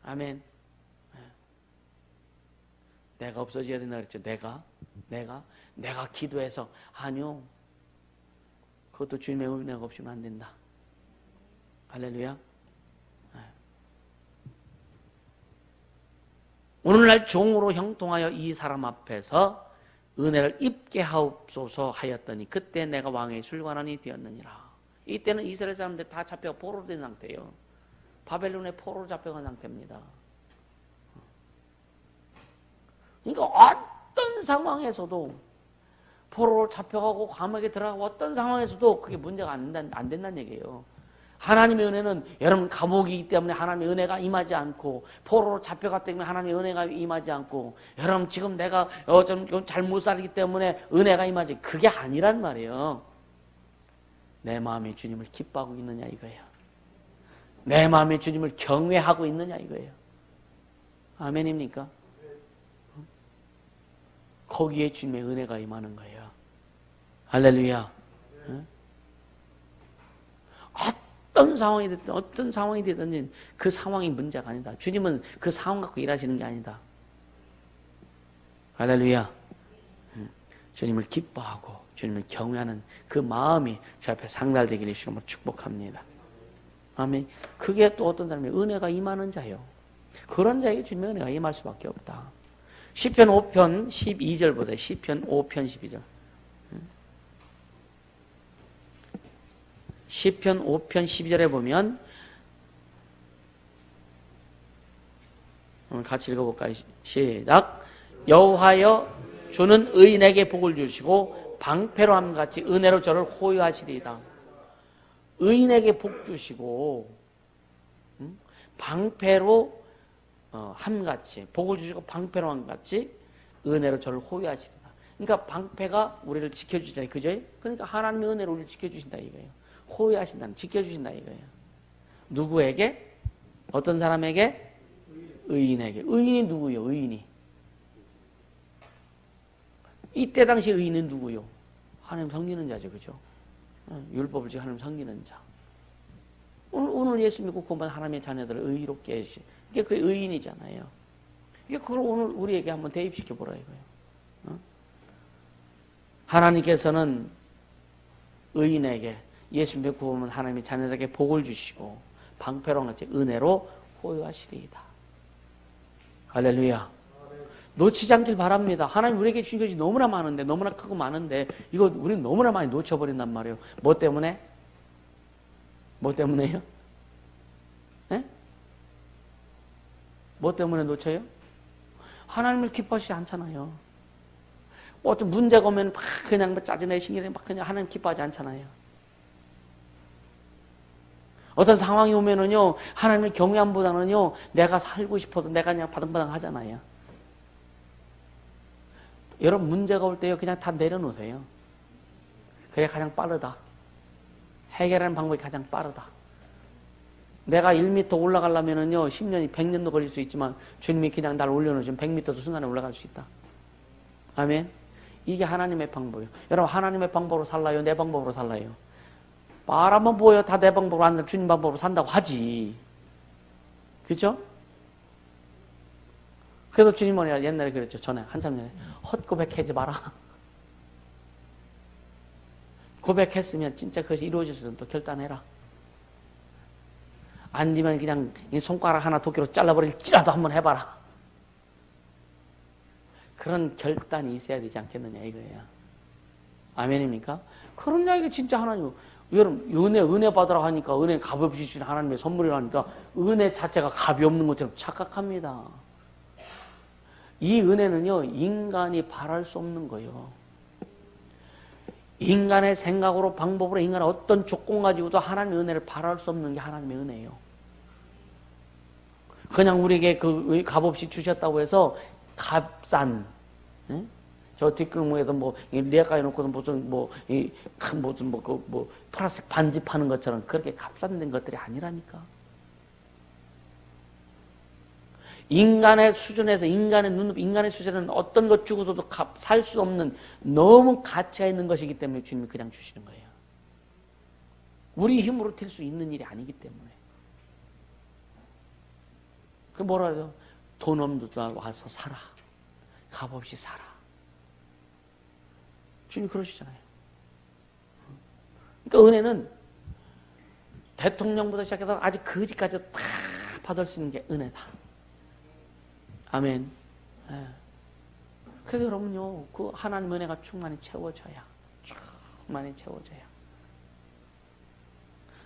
아멘. 내가 없어져야 된다 그랬죠. 내가 기도해서. 아니요, 그것도 주님의 은혜가 없이는 안 된다. 할렐루야. 오늘날 종으로 형통하여 이 사람 앞에서 은혜를 입게 하옵소서 하였더니 그때 내가 왕의 술관원이 되었느니라. 이때는 이스라엘 사람들 다 잡혀 포로로 된 상태예요. 바벨론의 포로로 잡혀간 상태입니다. 그러니까 어떤 상황에서도 포로로 잡혀가고 감옥에 들어가고 어떤 상황에서도 그게 문제가 안 된다는 얘기예요. 하나님의 은혜는, 여러분, 감옥이기 때문에 하나님의 은혜가 임하지 않고, 포로로 잡혀갔기 때문에 하나님의 은혜가 임하지 않고, 여러분 지금 내가 좀 잘못 살기 때문에 은혜가 임하지, 그게 아니란 말이에요. 내 마음이 주님을 기뻐하고 있느냐 이거예요. 내 마음이 주님을 경외하고 있느냐 이거예요. 아멘입니까? 거기에 주님의 은혜가 임하는 거예요. 할렐루야. 어떤 상황이 되든 그 상황이 문제가 아니다. 주님은 그 상황 갖고 일하시는 게 아니다. 할렐루야. 주님을 기뻐하고 주님을 경외하는 그 마음이 주 앞에 상달되기를 주님으로 축복합니다. 아멘. 그게 또 어떤 사람이 은혜가 임하는 자요. 그런 자에게 주님의 은혜가 임할 수밖에 없다. 시편 5편 12절 보세요. 시편 5편 12절. 시편 5편 12절에 보면, 같이 읽어볼까요? 시작. 여호와여 주는 의인에게 복을 주시고 방패로 함같이 은혜로 저를 호유하시리이다. 의인에게 복 주시고 방패로 함같이, 복을 주시고 방패로 함같이 은혜로 저를 호유하시리다. 그러니까 방패가 우리를 지켜주시잖아요. 그죠? 그러니까 하나님의 은혜로 우리를 지켜주신다 이거예요. 호유하신다는, 지켜주신다 이거예요. 누구에게? 어떤 사람에게? 의인에게. 의인이 누구요? 의인이. 이때 당시 의인은 누구요? 하나님 섬기는 자죠. 그죠? 율법을 지켜 하나님 섬기는 자. 오늘 예수 믿고 구원받은 하나님의 자녀들을 의롭게 해주시. 이게 그 의인이잖아요. 이게 그걸 오늘 우리에게 한번 대입시켜 보라 이거예요. 하나님께서는 의인에게, 예수 믿고 구원받은 하나님의 자녀들에게 복을 주시고 방패로 같이 은혜로 호유하시리이다. 할렐루야. 놓치지 않길 바랍니다. 하나님 우리에게 주신 것이 너무나 많은데, 너무나 크고 많은데, 이거 우리는 너무나 많이 놓쳐버린단 말이에요. 뭐 때문에? 뭐 때문에요? 네? 뭐 때문에 놓쳐요? 하나님을 기뻐하시지 않잖아요. 어떤 문제가 오면 막 그냥 짜증내 신경이 막 그냥 하나님 기뻐하지 않잖아요. 어떤 상황이 오면은요, 하나님을 경외함보다는요, 내가 살고 싶어서 내가 그냥 바등바등 하잖아요. 여러분, 문제가 올 때요, 그냥 다 내려놓으세요. 그게 가장 빠르다. 해결하는 방법이 가장 빠르다. 내가 1m 올라가려면은요, 10년이 100년도 걸릴 수 있지만, 주님이 그냥 날 올려놓으시면 100m도 순간에 올라갈 수 있다. 아멘. 이게 하나님의 방법이에요. 여러분, 하나님의 방법으로 살라요? 내 방법으로 살라요? 바라만 보여 다 내 방법으로 안 주님 방법으로 산다고 하지. 그렇죠? 그래서 주님은 옛날에 그랬죠. 전에 한참 전에 헛고백하지 마라. 고백했으면 진짜 그것이 이루어질 또 결단해라. 안 되면 그냥 이 손가락 하나 도끼로 잘라버릴지라도 한번 해봐라. 그런 결단이 있어야 되지 않겠느냐 이거예요. 아멘입니까? 그런 이야기가 진짜 하나님, 여러분 은혜 받으라 하니까 은혜 값없이 주신 하나님의 선물이라니까 은혜 자체가 값이 없는 것처럼 착각합니다. 이 은혜는요 인간이 바랄 수 없는 거예요. 인간의 생각으로 방법으로 인간의 어떤 조건 가지고도 하나님의 은혜를 바랄 수 없는 게 하나님의 은혜예요. 그냥 우리에게 그 값없이 주셨다고 해서 값싼, 예? 저 뒷골목에서 뭐 리아까지 놓고서 무슨 플라스틱 반지 파는 것처럼 그렇게 값싼 것들이 아니라니까. 인간의 수준에서 인간의 수준은 어떤 것 주고서도 살 수 없는 너무 가치가 있는 것이기 때문에 주님이 그냥 주시는 거예요. 우리 힘으로 될 수 있는 일이 아니기 때문에. 그 뭐라 해요? 돈 없는 데 와서 살아. 값없이 살아. 주님이 그러시잖아요. 그러니까 은혜는 대통령부터 시작해서 아주 거지까지 다 받을 수 있는 게 은혜다. 아멘. 예. 그래서 여러분요, 그 하나님 은혜가 충만히 채워져야.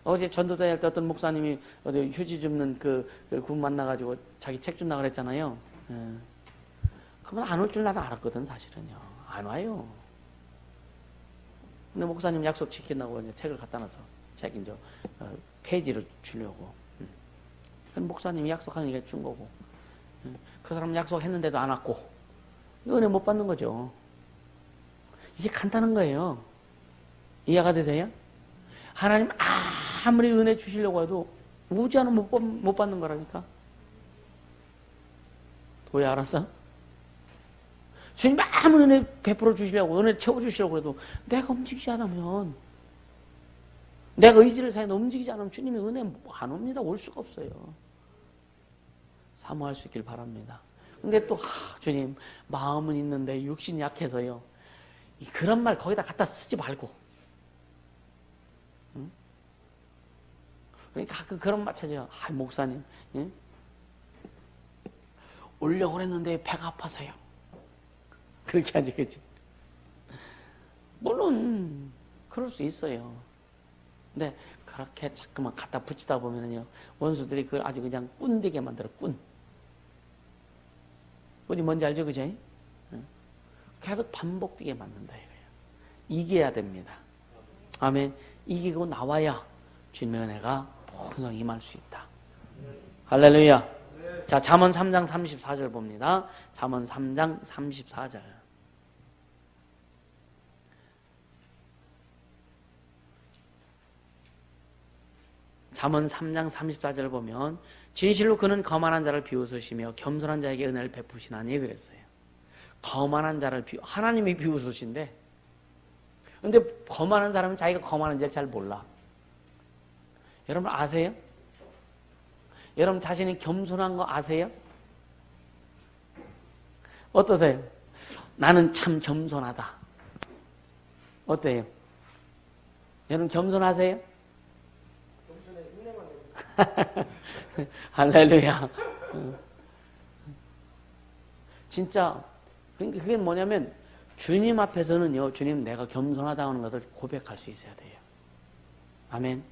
어제 전도대 할 때 어떤 목사님이 어디 휴지 줍는 그분 만나가지고 자기 책 준다 그랬잖아요. 예. 그분 안 올 줄 나도 알았거든, 사실은요. 안 와요. 근데 목사님 약속 지킨다고 이제 책을 갖다 놔서 책 이제 페이지로 주려고. 목사님이 약속하니까 준 거고. 그 사람 약속했는데도 안 왔고. 은혜 못 받는 거죠. 이게 간단한 거예요. 이해가 되세요? 하나님 아무리 은혜 주시려고 해도 오지 않으면 못 받는 거라니까. 왜 알았어? 주님 아무리 은혜 베풀어 주시려고 은혜 채워주시려고 해도 내가 움직이지 않으면, 내가 의지를 사용해서 움직이지 않으면 주님이 은혜 안 옵니다. 올 수가 없어요. 사모할 수 있길 바랍니다. 근데 또 주님 마음은 있는데 육신이 약해서요. 그런 말 거기다 갖다 쓰지 말고. 응? 그러니까 가끔 그런 말 찾아요. 목사님, 예? 오려고 그랬는데 배가 아파서요. 그렇게 하지, 그치? 물론 그럴 수 있어요. 근데 그렇게 자꾸만 갖다 붙이다 보면요, 원수들이 그걸 아주 그냥 꾼되게 만들어. 꾼이 뭔지 알죠, 그죠? 계속 반복되게 만든다 이거예요. 이겨야 됩니다. 아멘. 이기고 나와야 주님의 은혜가 풍성히 임할 수 있다. 할렐루야. 자, 잠언 3장 34절 봅니다. 잠언 3장 34절. 잠언 3장 34절 보면 진실로 그는 거만한 자를 비웃으시며 겸손한 자에게 은혜를 베푸시나니 그랬어요. 거만한 자를 하나님이 비웃으신데, 근데 거만한 사람은 자기가 거만한지를 잘 몰라. 여러분 아세요? 여러분 자신이 겸손한 거 아세요? 어떠세요? 나는 참 겸손하다. 어때요? 여러분 겸손하세요? 할렐루야. 진짜 그게 뭐냐면 주님 앞에서는요, 주님 내가 겸손하다 하는 것을 고백할 수 있어야 돼요. 아멘.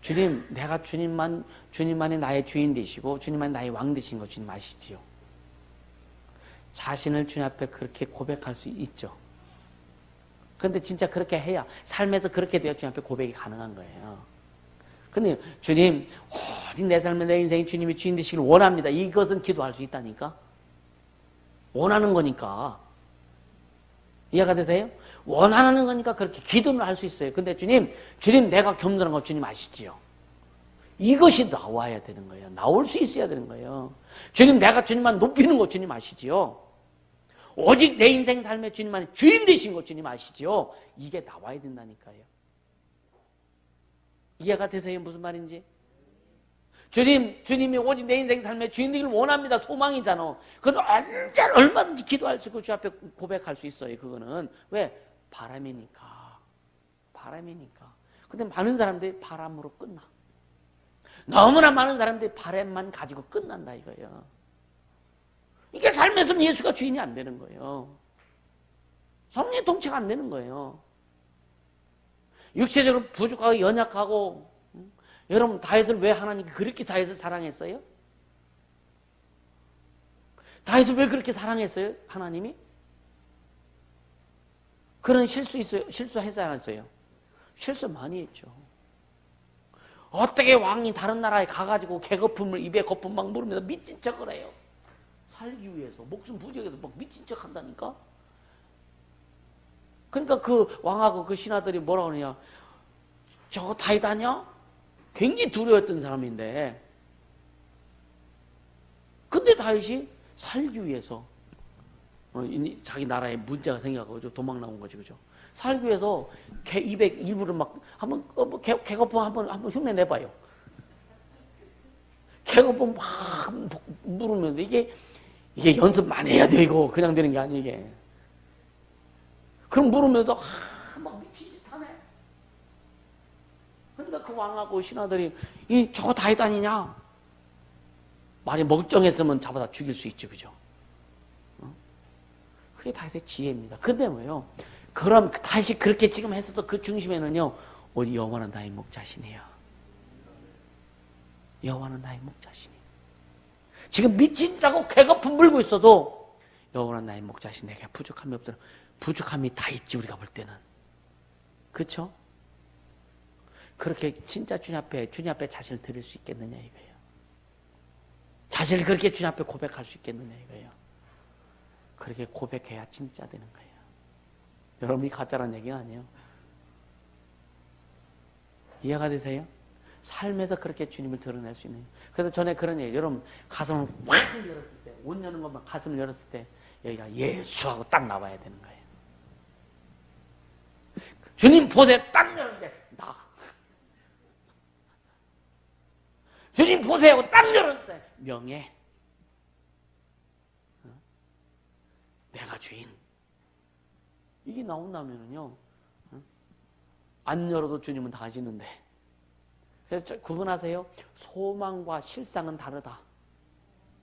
주님, 내가 주님만이 나의 주인 되시고 주님만이 나의 왕 되신 거 주님 아시지요? 자신을 주님 앞에 그렇게 고백할 수 있죠. 그런데 진짜 그렇게 해야, 삶에서 그렇게 돼야 주님 앞에 고백이 가능한 거예요. 근데 주님, 오직 내 삶의 내 인생이 주님이 주인 되시길 원합니다. 이것은 기도할 수 있다니까. 원하는 거니까. 이해가 되세요? 원하는 거니까 그렇게 기도를 할 수 있어요. 근데 주님 내가 겸손한 거 주님 아시지요? 이것이 나와야 되는 거예요. 나올 수 있어야 되는 거예요. 주님 내가 주님만 높이는 거 주님 아시지요? 오직 내 인생 삶의 주님만이 주인 되신 거 주님 아시지요? 이게 나와야 된다니까요. 이해가 되세요? 무슨 말인지? 주님이 오직 내 인생 삶의 주인 되기를 원합니다. 소망이잖아. 그건 언제나 얼마든지 기도할 수 있고 주 앞에 고백할 수 있어요. 그거는 왜? 바람이니까. 근데 많은 사람들이 바람으로 끝나. 너무나 많은 사람들이 바람만 가지고 끝난다 이거예요. 이게 삶에서는 예수가 주인이 안 되는 거예요. 성령의 통치가 안 되는 거예요. 육체적으로 부족하고 연약하고, 여러분 다윗을 왜 하나님이 그렇게 다윗을 사랑했어요? 다윗을 왜 그렇게 사랑했어요? 하나님이? 그런 실수했어요, 안 했어요? 실수 많이 했죠. 어떻게 왕이 다른 나라에 가가지고 개거품을 입에 거품 막 물으면서 미친 척을 해요. 살기 위해서 목숨 부지해서 막 미친 척 한다니까. 그러니까 그 왕하고 그 신하들이 뭐라고 그러냐, 저거 다윗 아니야? 굉장히 두려웠던 사람인데, 근데 다윗이 살기 위해서 자기 나라에 문제가 생겨가지고 도망 나온 거지, 그죠? 살기 위해서 입에 일부러 막 한번 개거품 한번 흉내 내봐요. 개거품 막 물으면서 이게 연습 많이 해야 돼. 이거 그냥 되는 게 아니에요. 이게. 그럼 물으면서 막 미친 짓 하네. 그러니까 그 왕하고 신하들이 저거 다윗 아니냐? 말이 멀쩡했으면 잡아다 죽일 수 있죠, 그죠? 그게 다윗의 지혜입니다. 근데 뭐예요? 그럼 다윗이 그렇게 지금 했어도 그 중심에는요, 오직 여호와는 나의 목자시네요. 여호와는 나의 목자시네요. 지금 미친다고 개거품 물고 있어도 여호와는 나의 목자시, 내게 부족함이 없더라. 부족함이 다 있지, 우리가 볼 때는. 그렇죠? 그렇게 진짜 주님 앞에 자신을 드릴 수 있겠느냐 이거예요. 자신을 그렇게 주님 앞에 고백할 수 있겠느냐 이거예요. 그렇게 고백해야 진짜 되는 거예요. 여러분이 가짜라는 얘기가 아니에요. 이해가 되세요? 삶에서 그렇게 주님을 드러낼 수 있는. 그래서 전에 그런 얘기, 여러분 가슴을 확 열었을 때, 옷 여는 것만 가슴을 열었을 때 여기가 예수하고 딱 나와야 되는 거예요. 주님 보세요. 딱 열었는데 나. 주님 보세요. 딱 열었는데 명예. 내가 주인. 이게 나온다면은요, 안 열어도 주님은 다 하시는데. 그래서 구분하세요. 소망과 실상은 다르다.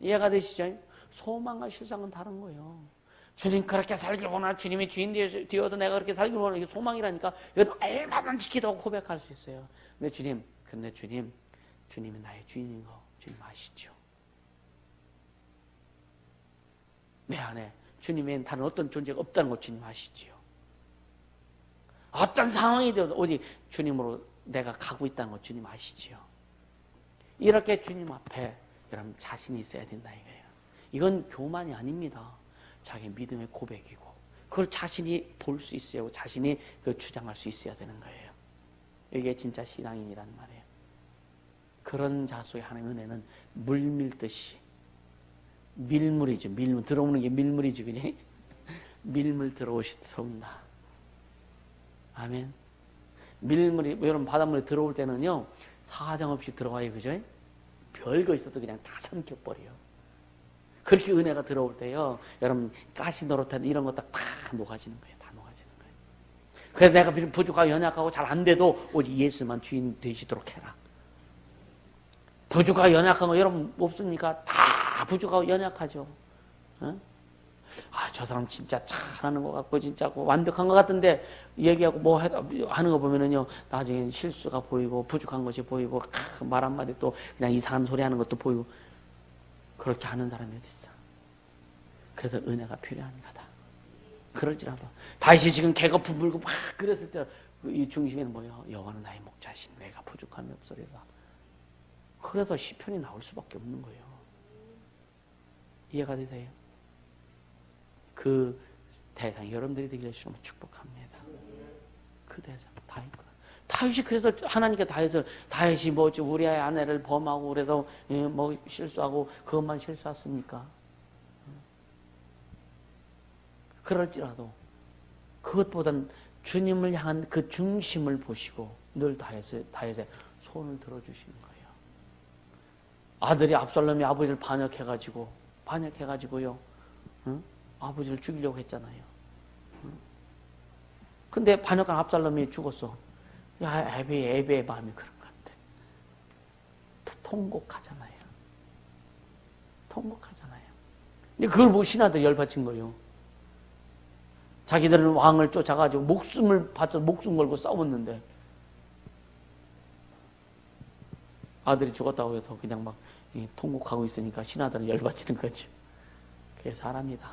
이해가 되시죠? 소망과 실상은 다른 거예요. 주님 그렇게 살길 원하나, 주님이 주인 되어서 내가 그렇게 살길 원하나, 이게 소망이라니까. 여러분 얼마든지 기도하고 고백할 수 있어요. 근데 주님이 나의 주인인 거 주님 아시죠? 내 안에 주님의 다른 어떤 존재가 없다는 거 주님 아시지요? 어떤 상황이 되어도 오직 주님으로 내가 가고 있다는 거 주님 아시지요? 이렇게 주님 앞에 여러분 자신이 있어야 된다 이거예요. 이건 교만이 아닙니다. 자기 믿음의 고백이고, 그걸 자신이 볼 수 있어야 하고 자신이 그 주장할 수 있어야 되는 거예요. 이게 진짜 신앙인이란 말이에요. 그런 자 속에 하나님의 은혜는 물 밀듯이, 밀물이죠. 밀물 들어오는 게 밀물이지, 그지? 밀물 들어온다. 아멘. 밀물이, 여러분 바닷물에 들어올 때는요, 사정없이 들어와요, 그죠? 별거 있어도 그냥 다 삼켜버려요. 그렇게 은혜가 들어올 때요, 여러분 가시 노릇한 이런 거 다 녹아지는 거예요. 다 녹아지는 거예요. 그래서 내가 부족하고 연약하고 잘 안 돼도 오직 예수만 주인 되시도록 해라. 부족하고 연약한 거 여러분 없습니까? 다 부족하고 연약하죠. 어? 저 사람 진짜 잘하는 것 같고 진짜 완벽한 것 같은데 얘기하고 뭐 하는 거 보면은요, 나중에 실수가 보이고 부족한 것이 보이고 말 한마디 또 그냥 이상한 소리 하는 것도 보이고. 그렇게 하는 사람이 어디 있어? 그래서 은혜가 필요한 거다. 그럴지라도 다시 지금 개거품 물고 막 그랬을 때 이 중심에는 뭐예요? 여호와는 나의 목자신, 내가 부족함이 없으리라. 그래서 시편이 나올 수밖에 없는 거예요. 이해가 되세요? 그 대상 여러분들이 되기를 주님으로 축복합니다. 그 대상 다윗이 그래서 하나님께 다윗이 뭐 우리아의 아내를 범하고 그래서 뭐 실수하고 그것만 실수했습니까? 그럴지라도 그것보다는 주님을 향한 그 중심을 보시고 늘 다윗의 손을 들어주시는 거예요. 아들이 압살롬이 아버지를 반역해가지고요. 응? 아버지를 죽이려고 했잖아요. 응? 근데 반역한 압살롬이 죽었어. 야, 애비의 마음이 그런 것 같아. 통곡하잖아요. 근데 그걸 보고 신하들이 열받친 거예요. 자기들은 왕을 쫓아가지고 목숨을 바쳐 목숨 걸고 싸웠는데 아들이 죽었다고 해서 그냥 막 통곡하고 있으니까 신하들은 열받치는 거죠. 그게 사람이다.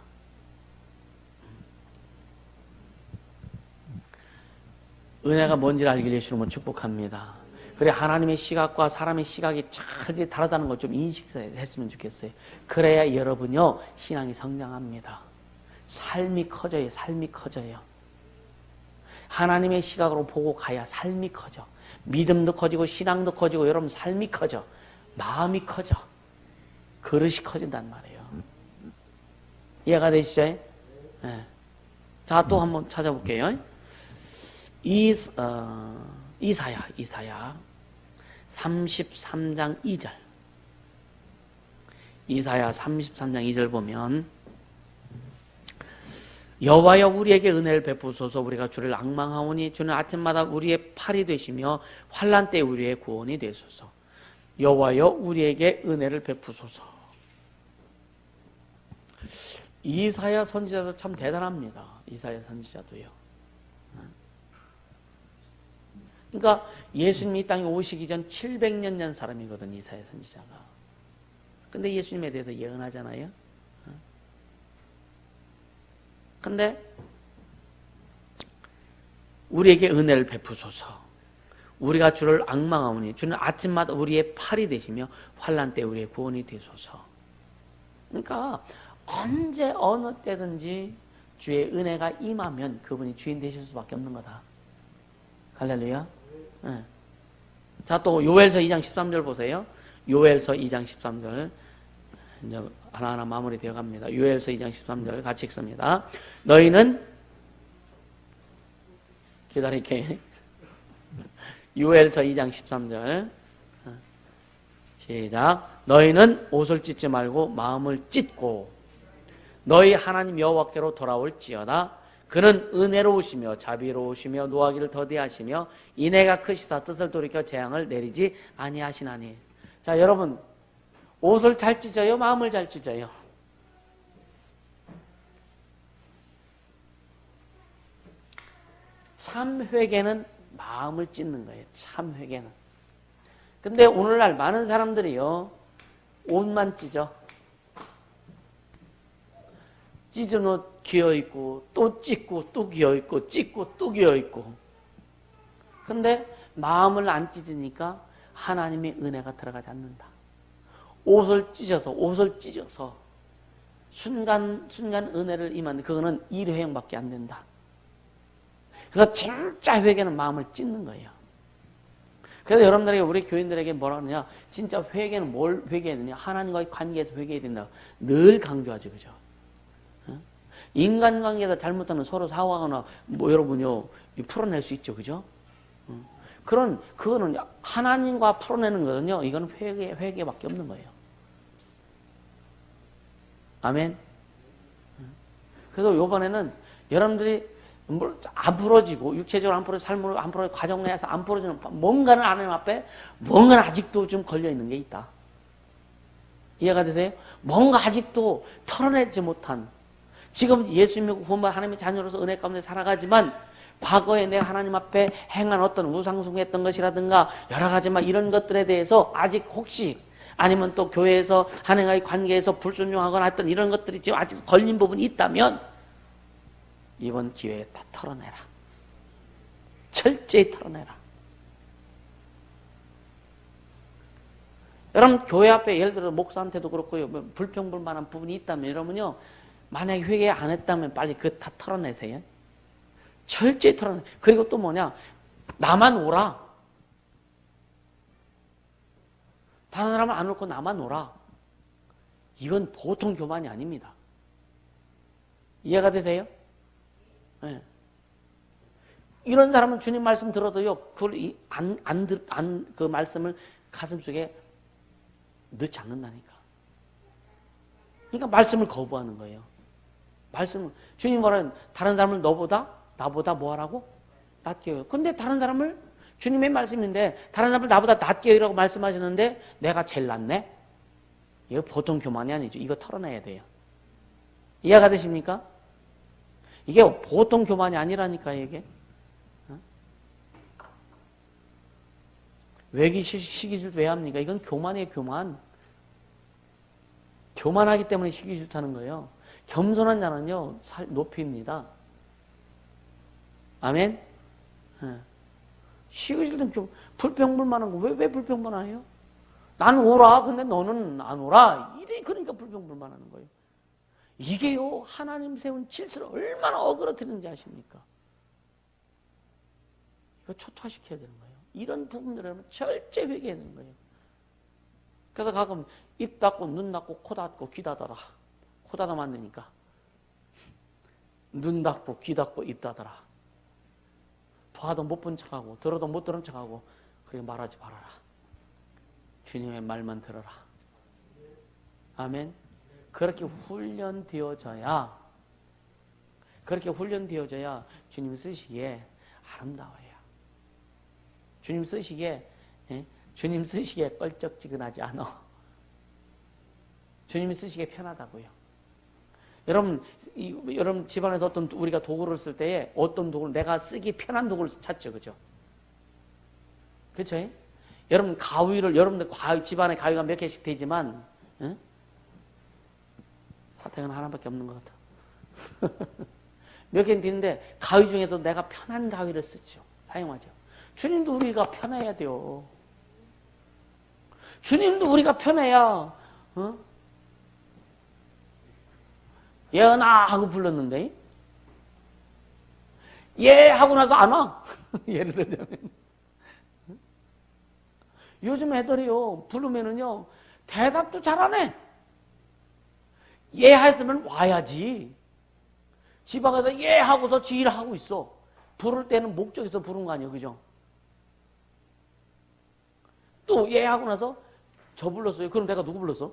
은혜가 뭔지를 알게 해주시면 축복합니다. 그래, 하나님의 시각과 사람의 시각이 차라리 다르다는 걸 좀 인식했으면 좋겠어요. 그래야 여러분요 신앙이 성장합니다. 삶이 커져요. 하나님의 시각으로 보고 가야 삶이 커져. 믿음도 커지고 신앙도 커지고 여러분 삶이 커져. 마음이 커져. 그릇이 커진단 말이에요. 이해가 되시죠? 네. 자, 또 한번 찾아볼게요. 이사야 33장 2절. 이사야 33장 2절 보면 여호와여 우리에게 은혜를 베푸소서. 우리가 주를 앙망하오니 주는 아침마다 우리의 팔이 되시며 환난 때 우리의 구원이 되소서. 여호와여 우리에게 은혜를 베푸소서. 이사야 선지자도 참 대단합니다. 이사야 선지자도요. 그러니까 예수님이 이 땅에 오시기 전 700년 전 사람이거든, 이사야 선지자가. 근데 예수님에 대해서 예언하잖아요. 근데 우리에게 은혜를 베푸소서. 우리가 주를 앙망하오니 주는 아침마다 우리의 팔이 되시며 환난 때 우리의 구원이 되소서. 그러니까 언제 어느 때든지 주의 은혜가 임하면 그분이 주인 되실 수밖에 없는 거다. 할렐루야. 네. 자, 또 요엘서 2장 13절 보세요. 요엘서 2장 13절. 이제 하나하나 마무리되어 갑니다. 요엘서 2장 13절 같이 읽습니다. 너희는 기다릴게. 요엘서 2장 13절 시작. 너희는 옷을 찢지 말고 마음을 찢고 너희 하나님 여호와께로 돌아올지어다. 그는 은혜로우시며 자비로우시며 노하기를 더디하시며 인애가 크시사 뜻을 돌이켜 재앙을 내리지 아니하시나니. 자, 여러분 옷을 잘 찢어요? 마음을 잘 찢어요? 참 회개는 마음을 찢는 거예요. 참 회개는. 근데 오늘날 많은 사람들이요 옷만 찢어. 찢은 옷 기어있고 또 찢고 또 기어있고 찢고 또 기어있고. 근데 마음을 안 찢으니까 하나님의 은혜가 들어가지 않는다. 옷을 찢어서 순간 은혜를 임하는데 그거는 일회용밖에 안 된다. 그래서 진짜 회개는 마음을 찢는 거예요. 그래서 여러분들에게 우리 교인들에게 뭐라 그러냐, 진짜 회개는 뭘 회개해야 되냐, 하나님과의 관계에서 회개해야 된다. 늘 강조하죠, 그죠? 인간관계에서 잘못하면 서로 사과하거나 뭐 여러분요 풀어낼 수 있죠, 그죠? 그거는 하나님과 풀어내는 거거든요. 이거는 회개밖에 없는 거예요. 아멘. 그래서 이번에는 여러분들이 안 풀어지고 육체적으로 안 풀어지고 삶으로 안 풀어지고 가정 내에서 안 풀어지는 뭔가는 하나님 앞에 뭔가는 아직도 좀 걸려 있는 게 있다. 이해가 되세요? 뭔가 아직도 털어내지 못한, 지금 예수 믿고 구원받은 하나님의 자녀로서 은혜 가운데 살아가지만 과거에 내가 하나님 앞에 행한 어떤 우상숭배했던 것이라든가 여러 가지 막 이런 것들에 대해서 아직 혹시 아니면 또 교회에서 하나님과의 관계에서 불순종하거나 했던 이런 것들이 지금 아직 걸린 부분이 있다면 이번 기회에 다 털어내라. 철저히 털어내라. 여러분 교회 앞에 예를 들어 목사한테도 그렇고요, 불평불만한 부분이 있다면 여러분요 만약에 회개 안 했다면 빨리 그거 다 털어내세요. 철저히 털어내. 그리고 또 뭐냐, 나만 오라. 다른 사람은 안 옳고 나만 오라. 이건 보통 교만이 아닙니다. 이해가 되세요? 네. 이런 사람은 주님 말씀 들어도요, 그걸 그 말씀을 가슴속에 넣지 않는다니까. 그러니까 말씀을 거부하는 거예요. 말씀을, 주님 말은 다른 사람을 나보다 뭐 하라고? 낮게 여겨. 근데 다른 사람을, 주님의 말씀인데 다른 사람을 나보다 낮게 여기라고 말씀하시는데 내가 제일 낫네? 이거 보통 교만이 아니죠. 이거 털어내야 돼요. 이해가 되십니까? 이게 보통 교만이 아니라니까, 이게. 왜 시기질투 왜 합니까? 이건 교만이에요, 교만. 교만하기 때문에 시기질투하는 거예요. 겸손한 자는요, 높입니다. 아멘? 시기질투는 불평불만한 거. 왜 불평불만해요? 나는 오라. 근데 너는 안 오라. 이래, 그러니까 불평불만하는 거예요. 이게요, 하나님 세운 질서를 얼마나 어그러뜨리는지 아십니까? 이거 초토화시켜야 되는 거예요. 이런 부분들은 절제 회개해야 되는 거예요. 그래서 가끔 입 닫고 눈 닫고 코 닫고 귀 닫아라. 코 닫으면 안 되니까. 눈 닫고 귀 닫고 입 닫아라. 봐도 못 본 척하고 들어도 못 들은 척하고 그렇게 말하지 말아라. 주님의 말만 들어라. 아멘. 그렇게 훈련되어져야 주님 쓰시기에 아름다워요. 주님 쓰시기에 껄쩍지근하지 않아. 주님이 쓰시기에 편하다고요. 여러분 집안에서 어떤 우리가 도구를 쓸 때에 어떤 도구를 내가 쓰기 편한 도구를 찾죠, 그죠? 그렇죠? 여러분 여러분들 집안에 가위가 몇 개씩 되지만, 응? 사택은 하나밖에 없는 것 같아. 몇 개는 되는데 가위 중에도 내가 편한 가위를 쓰죠. 사용하죠. 주님도 우리가 편해야 돼요. 주님도 우리가 편해야, 예은아 하고 불렀는데, 예 하고 나서 안 와. 예를 들자면. 요즘 애들이요, 부르면은요, 대답도 잘 안 해. 예 했으면 와야지. 지방에서 예 하고서 지 일 하고 있어. 부를 때는 목적에서 부른 거 아니에요, 그죠? 또 예 하고 나서 저 불렀어요. 그럼 내가 누구 불렀어?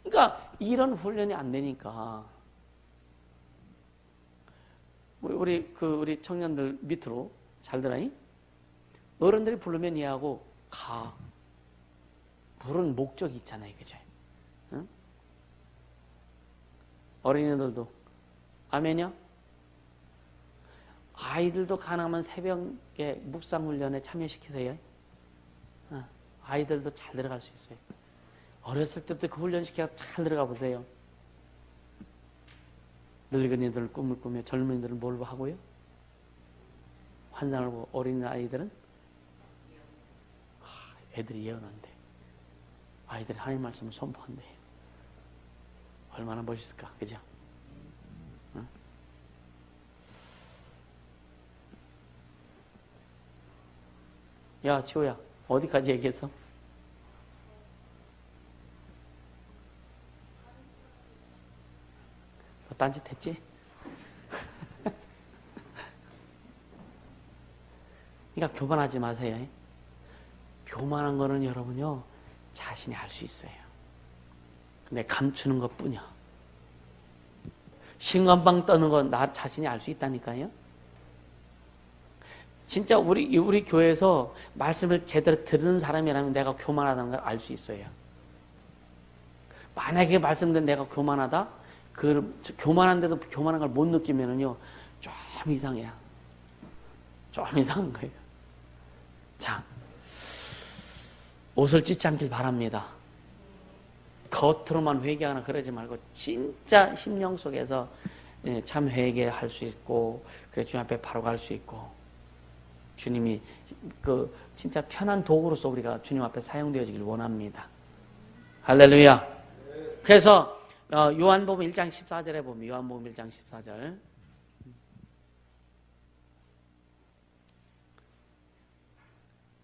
그러니까 이런 훈련이 안 되니까 우리 청년들 밑으로 잘 들어니? 어른들이 부르면 이해하고 가. 부른 목적이 있잖아요, 그죠? 응? 어린이들도 아멘이요? 아이들도 가능하면 새벽에 묵상훈련에 참여시키세요. 아이들도 잘 들어갈 수 있어요. 어렸을 때부터 그 훈련시켜서 잘 들어가 보세요. 늙은이들은 꿈을 꾸며 젊은이들은 뭘 하고요? 환상을 보고 어린아이들은 애들이 예언한대. 아이들이 하나님 말씀을 선포한대. 얼마나 멋있을까, 그죠? 응? 야, 지호야, 어디까지 얘기했어? 너 딴짓 했지? 그러니까 교만하지 마세요. 교만한 거는 여러분요, 자신이 할 수 있어요. 근데 감추는 것 뿐이야. 신간방 떠는 건 나 자신이 알 수 있다니까요. 진짜 우리 교회에서 말씀을 제대로 들은 사람이라면 내가 교만하다는 걸 알 수 있어요. 만약에 말씀된 내가 교만하다, 교만한데도 교만한 걸 못 느끼면은요, 좀 이상해요. 좀 이상한 거예요. 자, 옷을 찢지 않길 바랍니다. 겉으로만 회개하거나 그러지 말고 진짜 심령 속에서 참 회개할 수 있고, 그래 주님 앞에 바로 갈 수 있고, 주님이 진짜 편한 도구로서 우리가 주님 앞에 사용되어지길 원합니다. 할렐루야. 그래서 요한복음 1장 14절에 보면, 요한복음 1장 14절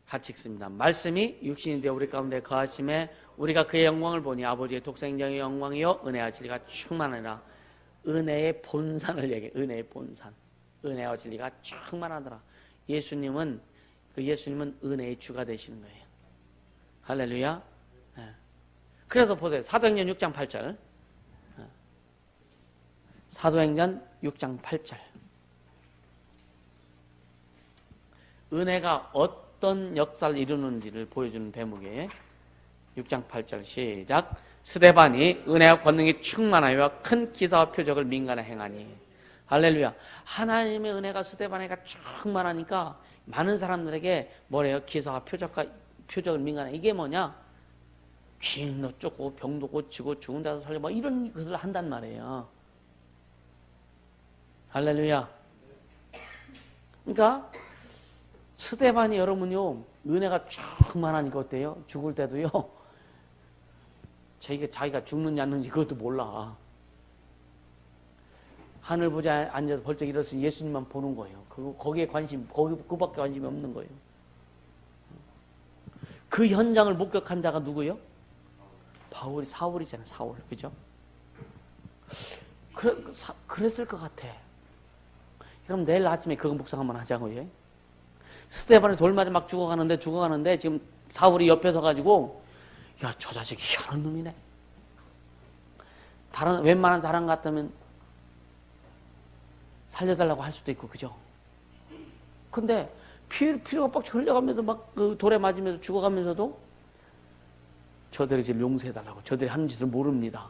같이 읽습니다. 말씀이 육신이 되어 우리 가운데 거하심에 우리가 그의 영광을 보니 아버지의 독생자의 영광이요 은혜와 진리가 충만하니라. 은혜의 본산을 얘기해. 은혜의 본산. 은혜와 진리가 충만하더라. 예수님은 은혜의 주가 되시는 거예요. 할렐루야. 예. 그래서 보세요. 사도행전 6장 8절. 사도행전 6장 8절. 은혜가 어떤 역사를 이루는지를 보여주는 대목에 6장 8절 시작. 스데반이 은혜와 권능이 충만하여 큰 기사와 표적을 민간에 행하니. 할렐루야. 하나님의 은혜가 스데반에게 충만하니까 많은 사람들에게 뭐래요? 기사와 표적을 민간에. 이게 뭐냐? 귀인도 쫓고 병도 고치고 죽은 데서 살려 뭐 이런 것을 한단 말이에요. 할렐루야. 그러니까 스데반이 여러분요 은혜가 충만하니까 어때요? 죽을 때도요 자기가 죽는지 않는지 그것도 몰라. 하늘 보좌에 앉아서 벌쩍 일어서서 예수님만 보는 거예요. 거기에 그밖에 관심이 없는 거예요. 그 현장을 목격한 자가 누구요? 사울이잖아요. 사울. 그죠? 그랬을 것 같아. 그럼 내일 아침에 그거 묵상 한번 하자고요. 스데반이 돌 맞아 막 죽어가는데 지금 사울이 옆에 서가지고 야, 저 자식이 희한한 놈이네. 웬만한 사람 같으면 살려달라고 할 수도 있고, 그죠? 근데 피가 뻑 흘려가면서 막 그 돌에 맞으면서 죽어가면서도 저들이 지금 용서해달라고. 저들이 하는 짓을 모릅니다.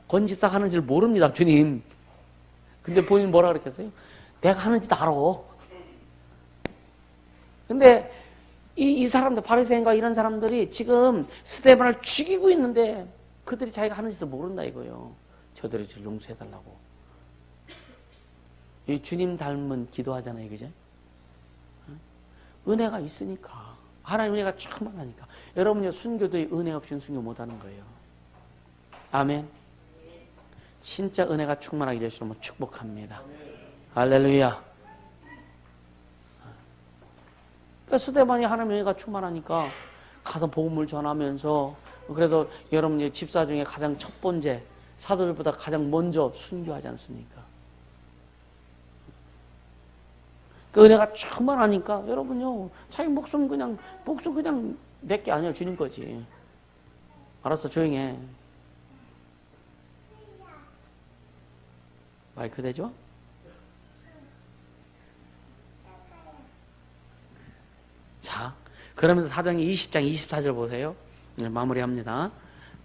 건집사 하는 짓을 모릅니다, 주님. 근데 본인 뭐라 그랬겠어요? 내가 하는 짓 알아. 근데 이 사람들, 바리새인과 이런 사람들이 지금 스데반을 죽이고 있는데 그들이 자기가 하는 짓을 모른다 이거예요. 저들이 좀 용서해달라고. 이 주님 닮은 기도하잖아요, 그죠? 은혜가 있으니까. 하나님 은혜가 충만하니까. 여러분이 순교도 은혜 없이는 순교 못하는 거예요. 아멘. 진짜 은혜가 충만하게 되시면 축복합니다. 할렐루야. 그러니까 스데반이 하나님 은혜가 충만하니까 가서 복음을 전하면서, 그래도 여러분 집사 중에 가장 첫 번째, 사도들보다 가장 먼저 순교하지 않습니까? 그 은혜가 충만하니까 여러분요, 자기 목숨 그냥 내 게 아니야, 주님 거지. 알았어, 조용히 해. 마이크 되죠? 자, 그러면서 사도행전 20장 24절 보세요. 네, 마무리합니다.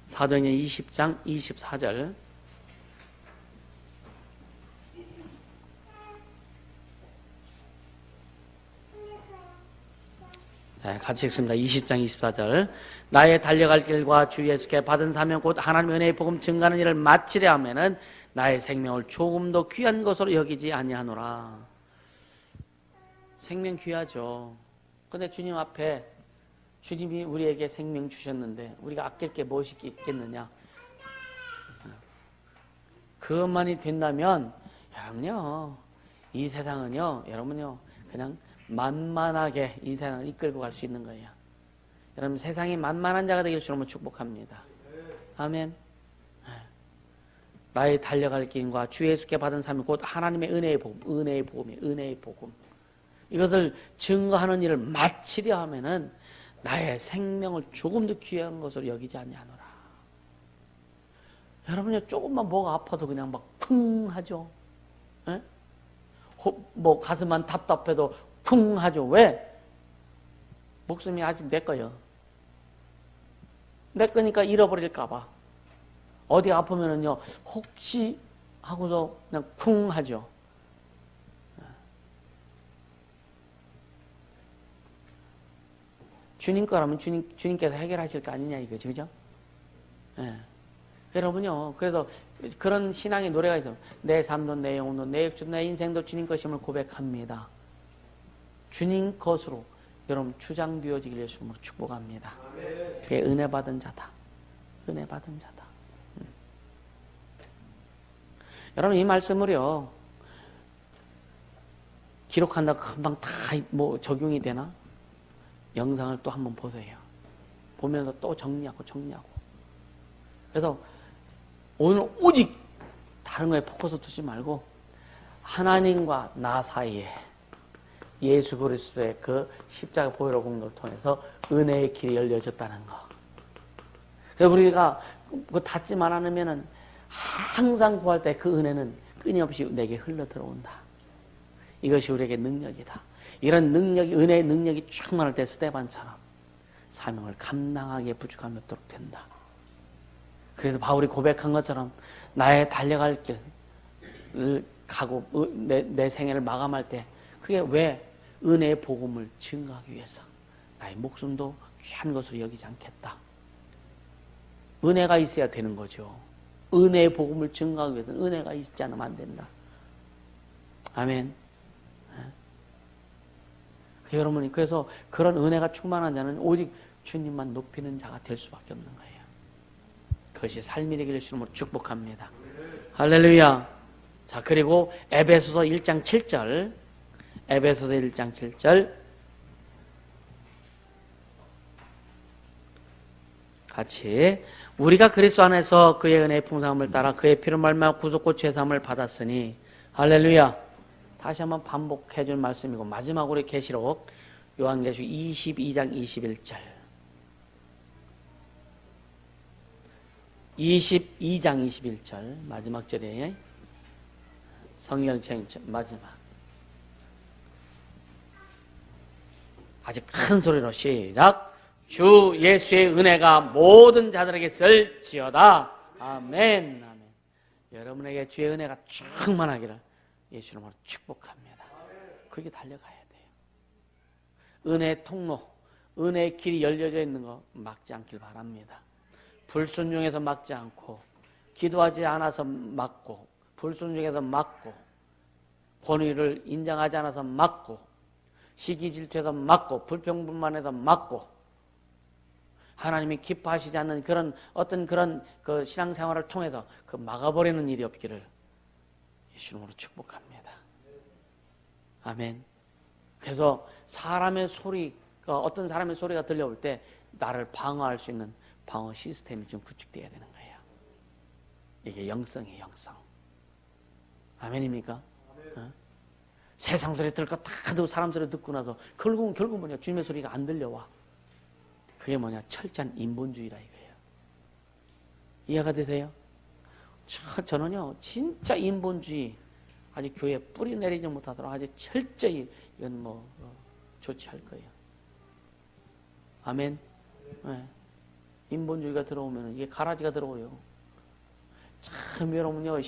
사도행전 20장 24절. 네, 같이 읽습니다. 20장 24절. 나의 달려갈 길과 주 예수께 받은 사명 곧 하나님의 은혜의 복음 증가하는 일을 마치려 하면은 나의 생명을 조금도 귀한 것으로 여기지 아니하노라. 생명 귀하죠. 근데 주님 앞에 주님이 우리에게 생명 주셨는데 우리가 아낄 게 무엇이 있겠느냐? 그것만이 된다면 여러분요, 이 세상은요, 여러분요, 그냥 만만하게 이 세상을 이끌고 갈 수 있는 거예요. 여러분 세상이 만만한 자가 되길 주님을 축복합니다. 아멘. 나의 달려갈 길과 주 예수께 받은 삶이 곧 하나님의 은혜의 복음, 은혜의 복음. 이것을 증거하는 일을 마치려 하면은 나의 생명을 조금도 귀한 것으로 여기지 아니하노라. 여러분요, 조금만 뭐가 아파도 그냥 막 쿵 하죠. 에? 뭐 가슴만 답답해도 쿵 하죠. 왜? 목숨이 아직 내 거예요. 내 거니까 잃어버릴까 봐. 어디 아프면은요, 혹시 하고서 그냥 쿵 하죠. 주님 거라면 주님께서 해결하실 거 아니냐 이거죠, 그죠? 예. 여러분요, 그래서 그런 신앙의 노래가 있어요. 내 삶도 내 영혼도 내 육체도 내 인생도 주님 것임을 고백합니다. 주님 것으로 여러분 주장되어지길 예수님으로 축복합니다. 그게 은혜 받은 자다. 은혜 받은 자다. 여러분 이 말씀을요, 기록한다고 금방 다 뭐 적용이 되나? 영상을 또 한번 보세요. 보면서 또 정리하고. 그래서 오늘 오직 다른 거에 포커스 두지 말고 하나님과 나 사이에 예수 그리스도의 그 십자가 보혈의 공로를 통해서 은혜의 길이 열려졌다는 거. 그래서 우리가 그 닫지만 않으면은 항상 구할 때 그 은혜는 끊임없이 내게 흘러 들어온다. 이것이 우리에게 능력이다. 이런 능력이, 은혜의 능력이 충만할 때 스데반처럼 사명을 감당하기에 부족함이 없도록 된다. 그래서 바울이 고백한 것처럼 나의 달려갈 길을 가고 내 생애를 마감할 때 그게 왜 은혜의 복음을 증거하기 위해서 나의 목숨도 귀한 것으로 여기지 않겠다. 은혜가 있어야 되는 거죠. 은혜의 복음을 증거하기 위해서는 은혜가 있지 않으면 안 된다. 아멘. 여러분이 그래서 그런 은혜가 충만한 자는 오직 주님만 높이는 자가 될 수밖에 없는 거예요. 그것이 삶이 되기를 주님으로 축복합니다. 할렐루야. 자, 그리고 에베소서 1장 7절. 에베소서 1장 7절. 같이 우리가 그리스도 안에서 그의 은혜의 풍성함을 따라 그의 피로 말미암아 구속고 죄사함을 받았으니 할렐루야. 다시 한번 반복해 줄 말씀이고 마지막으로 계시록 요한계시록 22장 21절 22장 21절 마지막 절에 성경책 마지막 아주 큰 소리로 시작. 주 예수의 은혜가 모든 자들에게 있을지어다. 아멘. 아멘. 여러분에게 주의 은혜가 충만하기를 예수 이름으로 축복합니다. 그렇게 달려가야 돼요. 은혜의 통로, 은혜의 길이 열려져 있는 거 막지 않길 바랍니다. 불순종해서 막지 않고, 기도하지 않아서 막고, 불순종해서 막고, 권위를 인정하지 않아서 막고, 시기 질투해서 막고, 불평분만해서 막고, 하나님이 기뻐하시지 않는 그런 어떤 그런 그 신앙생활을 통해서 그 막아버리는 일이 없기를 예수 이름으로 축복합니다. 아멘. 그래서 사람의 소리가 어떤 사람의 소리가 들려올 때 나를 방어할 수 있는 방어 시스템이 좀 구축되어야 되는 거예요. 이게 영성이에요, 영성. 아멘입니까? 어? 세상 소리 들을 거 다 듣고 사람 소리 듣고 나서 결국 뭐냐? 주님의 소리가 안 들려와. 그게 뭐냐? 철저한 인본주의라 이거예요. 이해가 되세요? 저는요 진짜 인본주의 아직 교회에 뿌리 내리지 못하도록 아주 철저히 이건 조치할 거예요. 아멘. 네. 인본주의가 들어오면 이게 가라지가 들어오요. 참 여러분요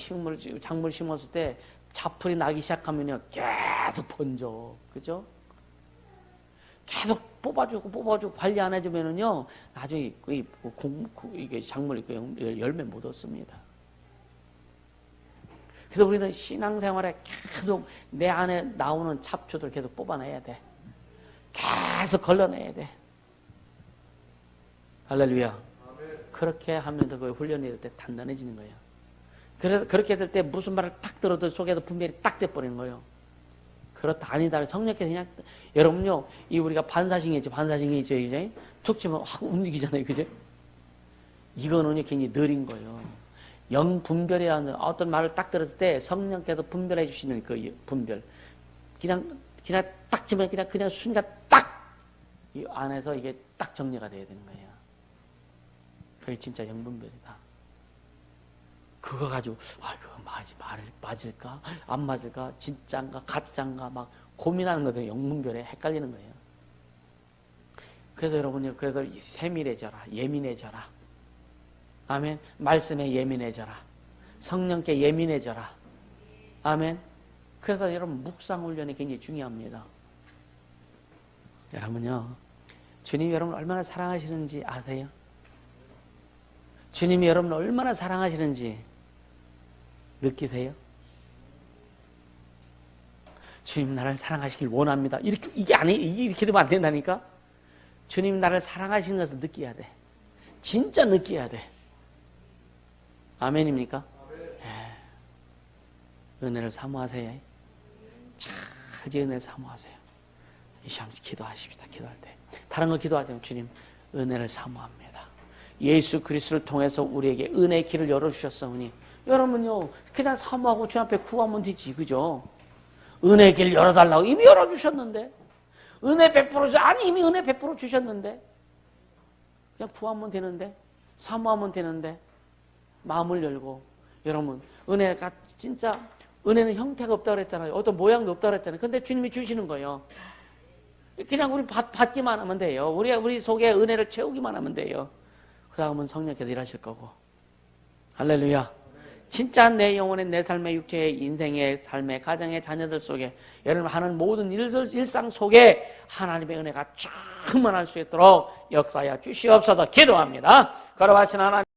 작물 심었을 때 잡풀이 나기 시작하면요 계속 번져, 그죠? 계속 뽑아주고 관리 안 해주면은요 나중에 이게 작물이 열매 못 얻습니다. 그래서 우리는 신앙생활에 계속 내 안에 나오는 잡초들 계속 뽑아내야 돼. 계속 걸러내야 돼. 할렐루야. 그렇게 하면서 그 훈련이 될 때 단단해지는 거예요. 그래서 그렇게 될 때 무슨 말을 딱 들어도 속에서 분별이 딱 돼버리는 거예요. 그렇다 아니다. 성령께서 그냥 여러분요 이 우리가 반사신이 있죠. 이제 툭 치면 확 움직이잖아요. 그죠? 이거는 굉장히 느린 거예요. 영분별이라는 어떤 말을 딱 들었을 때 성령께서 분별해 주시는 그 분별. 그냥 딱 치면 그냥 순간 딱 이 안에서 이게 딱 정리가 돼야 되는 거예요. 그게 진짜 영분별이다. 그거 가지고 그거 맞을까? 안 맞을까? 진짜인가? 가짜인가? 막 고민하는 것도 영분별에 헷갈리는 거예요. 그래서 여러분이 그래서 세밀해져라. 예민해져라. 아멘. 말씀에 예민해져라. 성령께 예민해져라. 아멘. 그래서 여러분 묵상 훈련이 굉장히 중요합니다. 여러분요. 주님이 여러분을 얼마나 사랑하시는지 아세요? 주님이 여러분을 얼마나 사랑하시는지 느끼세요? 주님 나를 사랑하시길 원합니다. 이렇게 되면 안 된다니까? 주님 나를 사랑하시는 것을 느껴야 돼. 진짜 느껴야 돼. 아멘입니까? 은혜를 사모하세요. 잘 은혜를 사모하세요. 이 시간 기도하십시다. 기도할 때. 다른 거 기도하지 않고 주님 은혜를 사모합니다. 예수 그리스도를 통해서 우리에게 은혜의 길을 열어주셨사오니 여러분요 그냥 사모하고 주 앞에 구하면 되지, 그죠? 은혜 길 열어달라고 이미 열어주셨는데. 은혜 베풀어 주셨 아니 이미 은혜 베풀어 주셨는데. 그냥 구하면 되는데. 사모하면 되는데. 마음을 열고. 여러분 은혜가 진짜 은혜는 형태가 없다고 그랬잖아요. 어떤 모양도 없다고 그랬잖아요. 근데 주님이 주시는 거예요. 그냥 우리 받기만 하면 돼요. 우리 속에 은혜를 채우기만 하면 돼요. 그 다음은 성령께서 일하실 거고. 할렐루야. 진짜 내 영혼의 내 삶의 육체의 인생의 삶의 가정의 자녀들 속에 여러분 하는 모든 일상 속에 하나님의 은혜가 충만할 수 있도록 역사하여 주시옵소서 기도합니다. 걸어가신 하나님